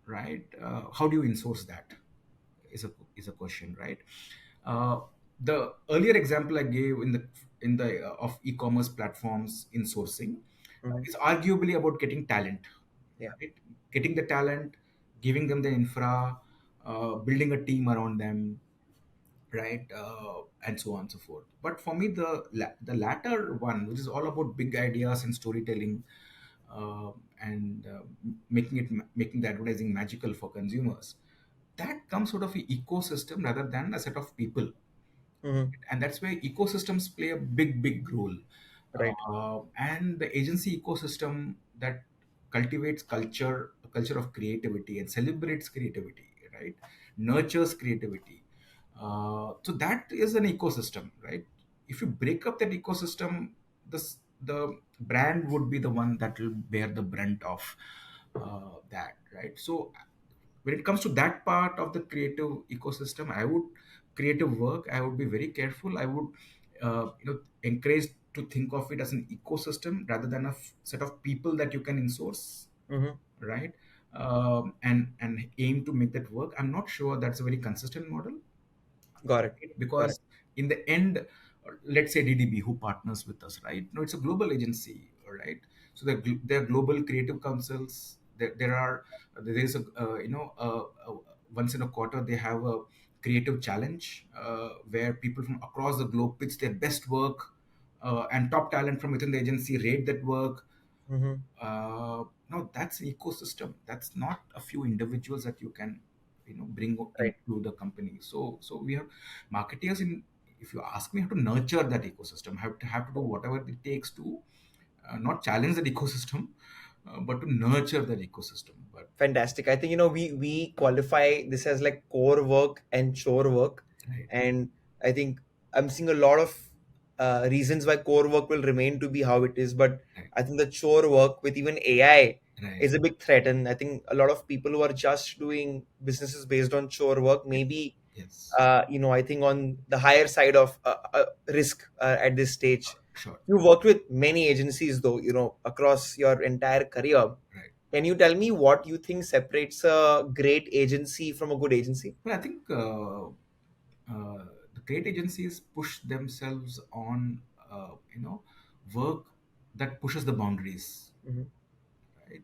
right, how do you enforce that is a question, right? Uh, the earlier example I gave in the of e-commerce platforms in sourcing Hmm. is arguably about getting talent, Yeah. right? Getting the talent, giving them the infra, building a team around them, right? And so on and so forth. But for me, the latter one, which is all about big ideas and storytelling, uh, and making the advertising magical for consumers, that comes out of an ecosystem rather than a set of people, Hmm. and that's where ecosystems play a big role. Right. And the agency ecosystem that cultivates culture, a culture of creativity, and celebrates creativity, right, nurtures creativity. So that is an ecosystem, right? If you break up that ecosystem, the brand would be the one that will bear the brunt of that, right? So when it comes to that part of the creative ecosystem, I would creative work, I would be very careful. I would encourage to think of it as an ecosystem rather than a set of people that you can insource, Hmm. right? And aim to make that work. I'm not sure that's a very consistent model, Got it. Got it. because in the end, let's say DDB, who partners with us, right? No, it's a global agency, all right? So there are global creative councils. There is a once in a quarter they have a creative challenge where people from across the globe pitch their best work, and top talent from within the agency rate that work. Hmm. No, that's an ecosystem. That's not a few individuals that you can, bring Right. into the company. So we have marketeers in. If you ask me, how to nurture that ecosystem, have to do whatever it takes to not challenge that ecosystem, but to nurture that ecosystem. But Fantastic. I think we qualify this as like core work and chore work, right, and I think I'm seeing a lot of reasons why core work will remain to be how it is, but right, I think the chore work with even AI right, is a big threat, and I think a lot of people who are just doing businesses based on chore work maybe yes, I think on the higher side of risk at this stage. sure, You worked with many agencies though, across your entire career. right. Can you tell me what you think separates a great agency from a good agency? But I think the great agencies push themselves on, work that pushes the boundaries, Hmm. right?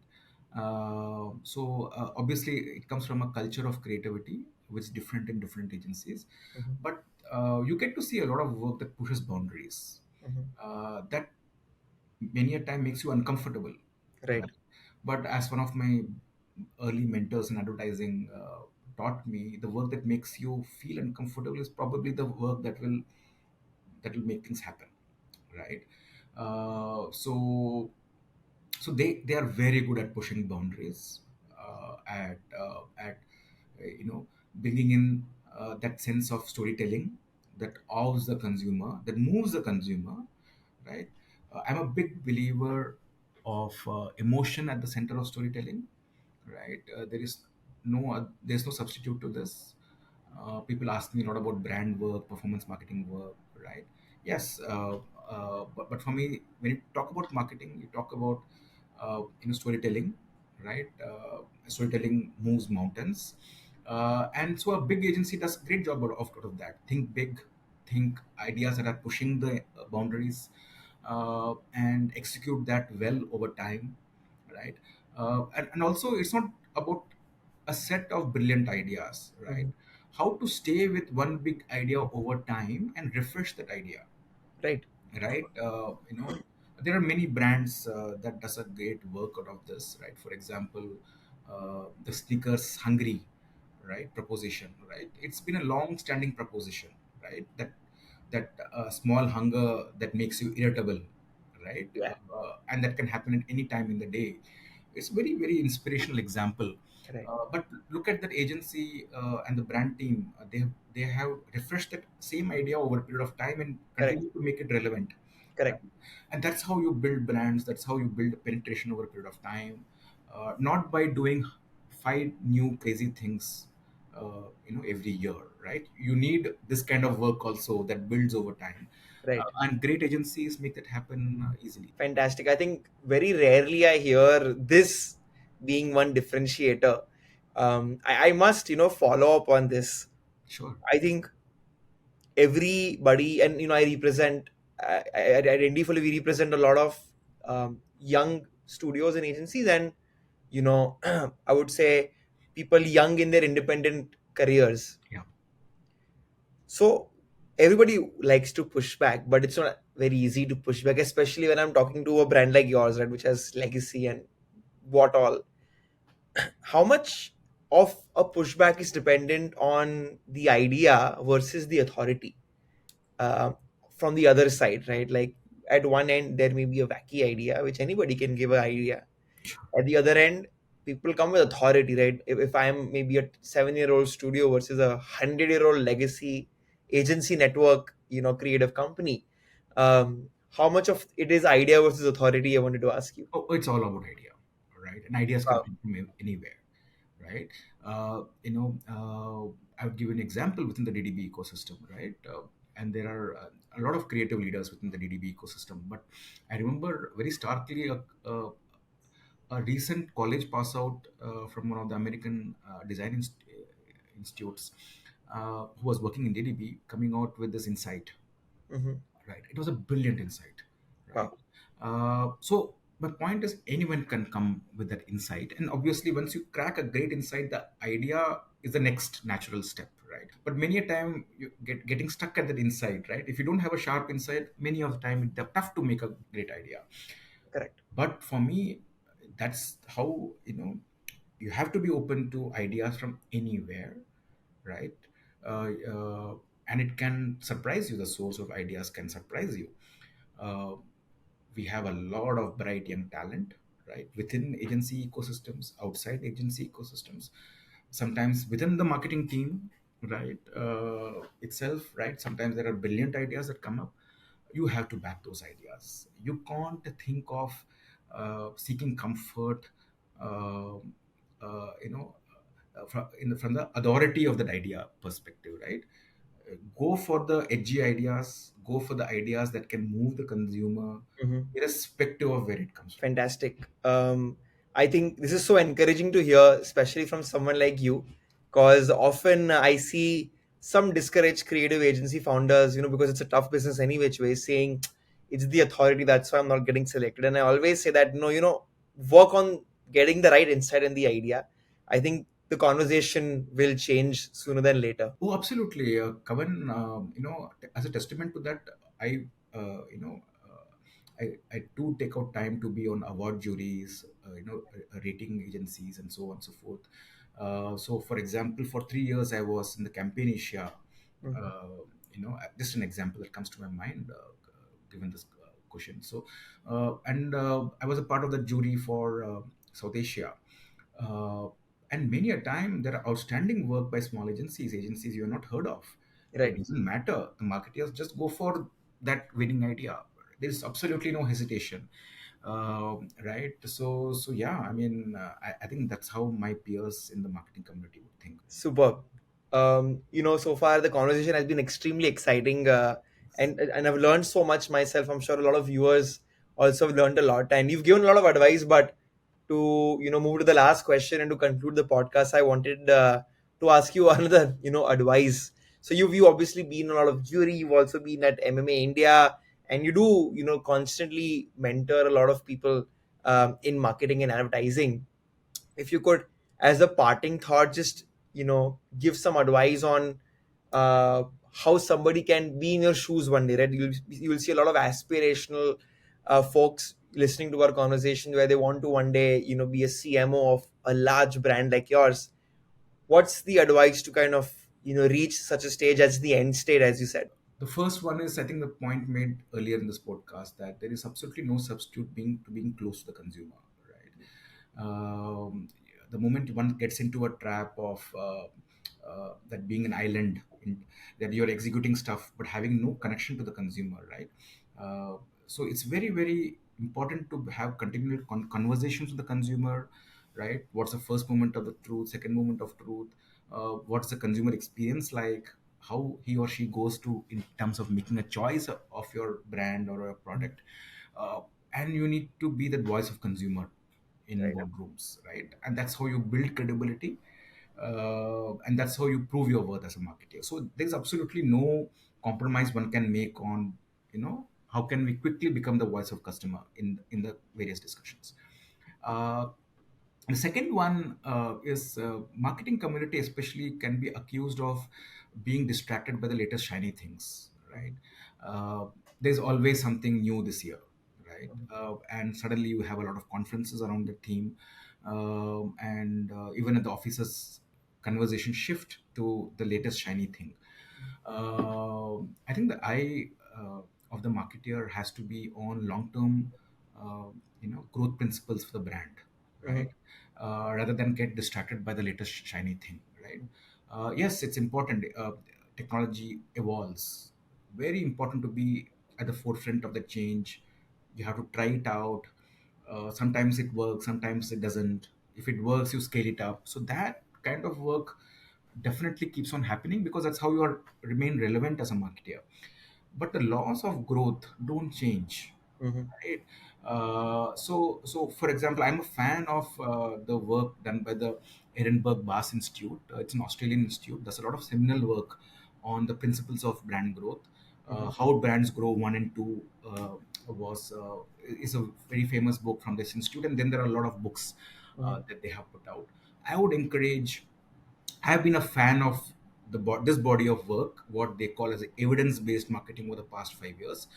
So obviously, it comes from a culture of creativity, which is different in different agencies. Hmm. But you get to see a lot of work that pushes boundaries. Hmm. That many a time makes you uncomfortable, Right. right? But as one of my early mentors in advertising taught me, the work that makes you feel uncomfortable is probably the work that will make things happen, right? So they are very good at pushing boundaries, at bringing in that sense of storytelling that awes the consumer, that moves the consumer, right? I'm a big believer of emotion at the center of storytelling, right? There's no substitute to this. People ask me a lot about brand work, performance marketing work, right? Yes, but for me, when you talk about marketing, you talk about storytelling, right? Storytelling moves mountains, and so a big agency does a great job out of that. Think big, think ideas that are pushing the boundaries, and execute that well over time, right? And also, it's not about a set of brilliant ideas, right? Hmm. how to stay with one big idea over time and refresh that idea, Right. right? There are many brands that does a great work out of this, right? For example, the sneakers hungry, right, proposition, right? It's been a long standing proposition, right? That small hunger that makes you irritable, right? Yeah. And that can happen at any time in the day. It's very very inspirational example. Right. But look at that agency and the brand team. They have refreshed that same idea over a period of time and Correct. continue to make it relevant, Correct. right? And that's how you build brands. That's how you build penetration over a period of time, not by doing five new crazy things, every year, right? You need this kind of work also that builds over time, Right. and great agencies make that happen easily. Fantastic. I think very rarely I hear this being one differentiator. I must, follow up on this. Sure. I think everybody, and I represent, at Indie Fully, we represent a lot of young studios and agencies, and I would say people young in their independent careers. Yeah. So everybody likes to push back, but it's not very easy to push back, especially when I'm talking to a brand like yours, right, which has legacy and what all. How much of a pushback is dependent on the idea versus the authority, uh, from the other side, right? Like at one end, there may be a wacky idea, which anybody can give an idea. Sure. At the other end, people come with authority, right? If I'm maybe a 7-year-old studio versus a 100-year-old legacy agency network, creative company, how much of it is idea versus authority? I wanted to ask you. Oh, it's all about idea, right? And ideas can Wow. come from anywhere, right? I would give an example within the DDB ecosystem, right? And there are a lot of creative leaders within the DDB ecosystem. But I remember very starkly a recent college pass out from one of the American institutes, who was working in DDB, coming out with this insight, Hmm. right? It was a brilliant insight, right? Wow. So my point is anyone can come with that insight, and obviously once you crack a great insight, the idea is the next natural step, right? But many a time you getting stuck at that insight, right? If you don't have a sharp insight, many of the time it's tough to make a great idea. Correct. But for me, that's how, you have to be open to ideas from anywhere, right? And it can surprise you. The source of ideas can surprise you. uh, we have a lot of bright young talent, right, within agency ecosystems, outside agency ecosystems, sometimes within the marketing team, right, itself, right? Sometimes there are brilliant ideas that come up. You have to back those ideas. You can't think of seeking comfort, uh, you know from the authority of that idea perspective, right? Go for the edgy ideas, go for the ideas that can move the consumer Hmm. irrespective of where it comes from. Fantastic. I think this is so encouraging to hear, especially from someone like you, because often I see some discouraged creative agency founders, because it's a tough business any which way, saying it's the authority, that's why I'm not getting selected. And I always say that, no, work on getting the right insight and the idea. I think the conversation will change sooner than later. Oh, absolutely, Kavan. As a testament to that, I, I do take out time to be on award juries, rating agencies, and so on and so forth. So, for example, for 3 years, I was in the Campaign Asia. Mhm. Just an example that comes to my mind, given this question. So, and I was a part of the jury for South Asia. Uh, and many a time there are outstanding work by small agencies you have not heard of. It Right. doesn't matter. The marketeers just go for that winning idea. There's absolutely no hesitation, right? So yeah. I mean, I think that's how my peers in the marketing community would think. Superb. So far the conversation has been extremely exciting, and I've learned so much myself. I'm sure a lot of viewers also have learned a lot, and you've given a lot of advice. But to move to the last question and to conclude the podcast, I wanted to ask you another advice. So you've obviously been in a lot of jury. You've also been at MMA India, and you do constantly mentor a lot of people in marketing and advertising. If you could, as a parting thought, just give some advice on uh, how somebody can be in your shoes one day, right? You'll see a lot of aspirational folks listening to our conversation where they want to one day, be a CMO of a large brand like yours. What's the advice to kind of reach such a stage as the end state, as you said? The first one is, I think, the point made earlier in this podcast, that there is absolutely no substitute being close to the consumer, right? The moment one gets into a trap of that being an island, that you're executing stuff but having no connection to the consumer, right? So it's very, very important to have continual conversations with the consumer, right? What's the first moment of the truth, second moment of truth? What's the consumer experience like? How he or she goes to in terms of making a choice of your brand or a product, uh, and you need to be the voice of consumer in Right. boardrooms, right? And that's how you build credibility, and that's how you prove your worth as a marketer. So there's absolutely no compromise one can make on, how can we quickly become the voice of customer in the various discussions. uh, the second one is, marketing community especially can be accused of being distracted by the latest shiny things, right? Uh, there's always something new this year, right? And suddenly you have a lot of conferences around the theme, and even at the offices, conversation shift to the latest shiny thing. I think the eye of the marketeer has to be on long-term, growth principles for the brand, right? Mhm. Rather than get distracted by the latest shiny thing, right? Yes, it's important. Technology evolves. Very important to be at the forefront of the change. You have to try it out. Sometimes it works, sometimes it doesn't. If it works, you scale it up. So that kind of work definitely keeps on happening, because that's how you are remain relevant as a marketer. But the laws of growth don't change, Mhm. right? So for example, I'm a fan of the work done by the Edinburgh Bass Institute. It's an Australian institute. There's a lot of seminal work on the principles of brand growth, Mhm. how brands grow. One and two was is a very famous book from this institute, and then there are a lot of books Mhm. that they have put out. I would encourage. I've been a fan of this body of work, what they call as evidence-based marketing, over the past 5 years,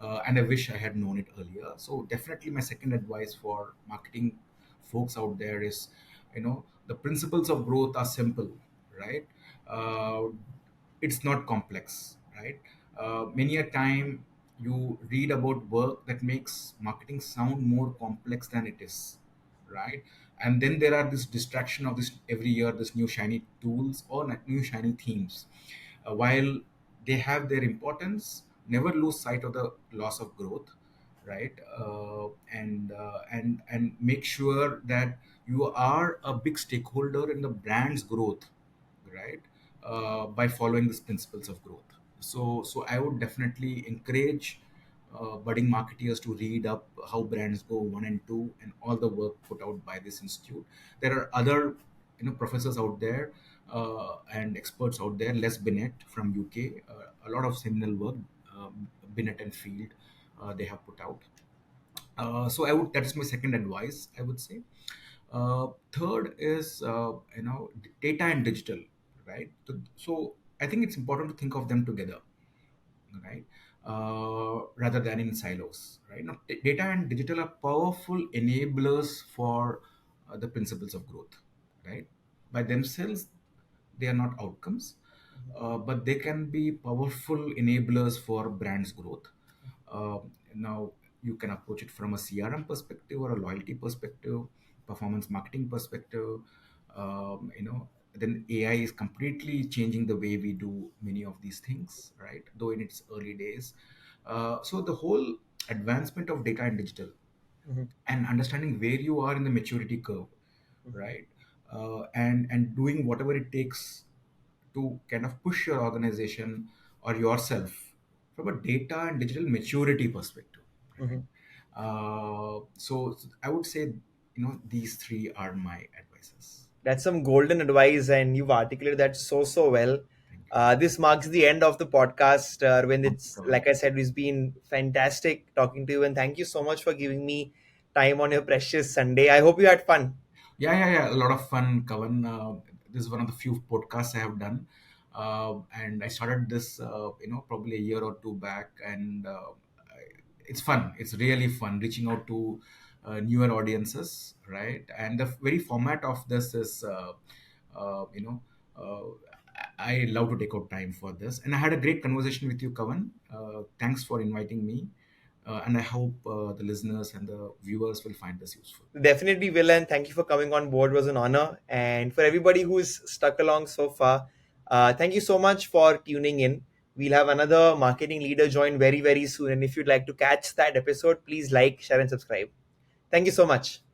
and I wish I had known it earlier. So definitely, my second advice for marketing folks out there is, the principles of growth are simple, right? Uh, it's not complex, right? Many a time you read about work that makes marketing sound more complex than it is, right? And then there are this distraction of this every year, this new shiny tools or new shiny themes. While they have their importance, never lose sight of the loss of growth, right? And make sure that you are a big stakeholder in the brand's growth, right? By following these principles of growth. So I would definitely encourage budding marketeers to read up how brands go one and two, and all the work put out by this institute. There are other, professors out there, and experts out there. Les Binet from UK, a lot of seminal work, Binet and Field, they have put out. So I would, that is my second advice, I would say. Third is, data and digital, right? So I think it's important to think of them together, right? Rather than in silos, right? Now, data and digital are powerful enablers for the principles of growth, right? By themselves, they are not outcomes, but they can be powerful enablers for brands growth. uh, Now, you can approach it from a CRM perspective or a loyalty perspective, performance marketing perspective. Then AI is completely changing the way we do many of these things, right? Though in its early days. So the whole advancement of data and digital, Mhm. and understanding where you are in the maturity curve, Mhm. right? And doing whatever it takes to kind of push your organization or yourself from a data and digital maturity perspective, right? Mhm. So I would say, these three are my advices. That's some golden advice, and you've articulated that so well. Thank you. This marks the end of the podcast. When Thank you, it's Kavan. like I said, it's been fantastic talking to you, and thank you so much for giving me time on your precious Sunday. I hope you had fun. Yeah, yeah, yeah. A lot of fun, Kavan. This is one of the few podcasts I have done, and I started this probably a year or two back, and it's fun. It's really fun reaching out to newer audiences, right? And the very format of this is, you know, I love to take out time for this. And I had a great conversation with you, Kavan. Thanks for inviting me. And I hope the listeners and the viewers will find this useful. Definitely will, and thank you for coming on board. It was an honor. And for everybody who's stuck along so far, thank you so much for tuning in. We'll have another marketing leader join very, very soon. And if you'd like to catch that episode, please like, share, and subscribe. Thank you so much.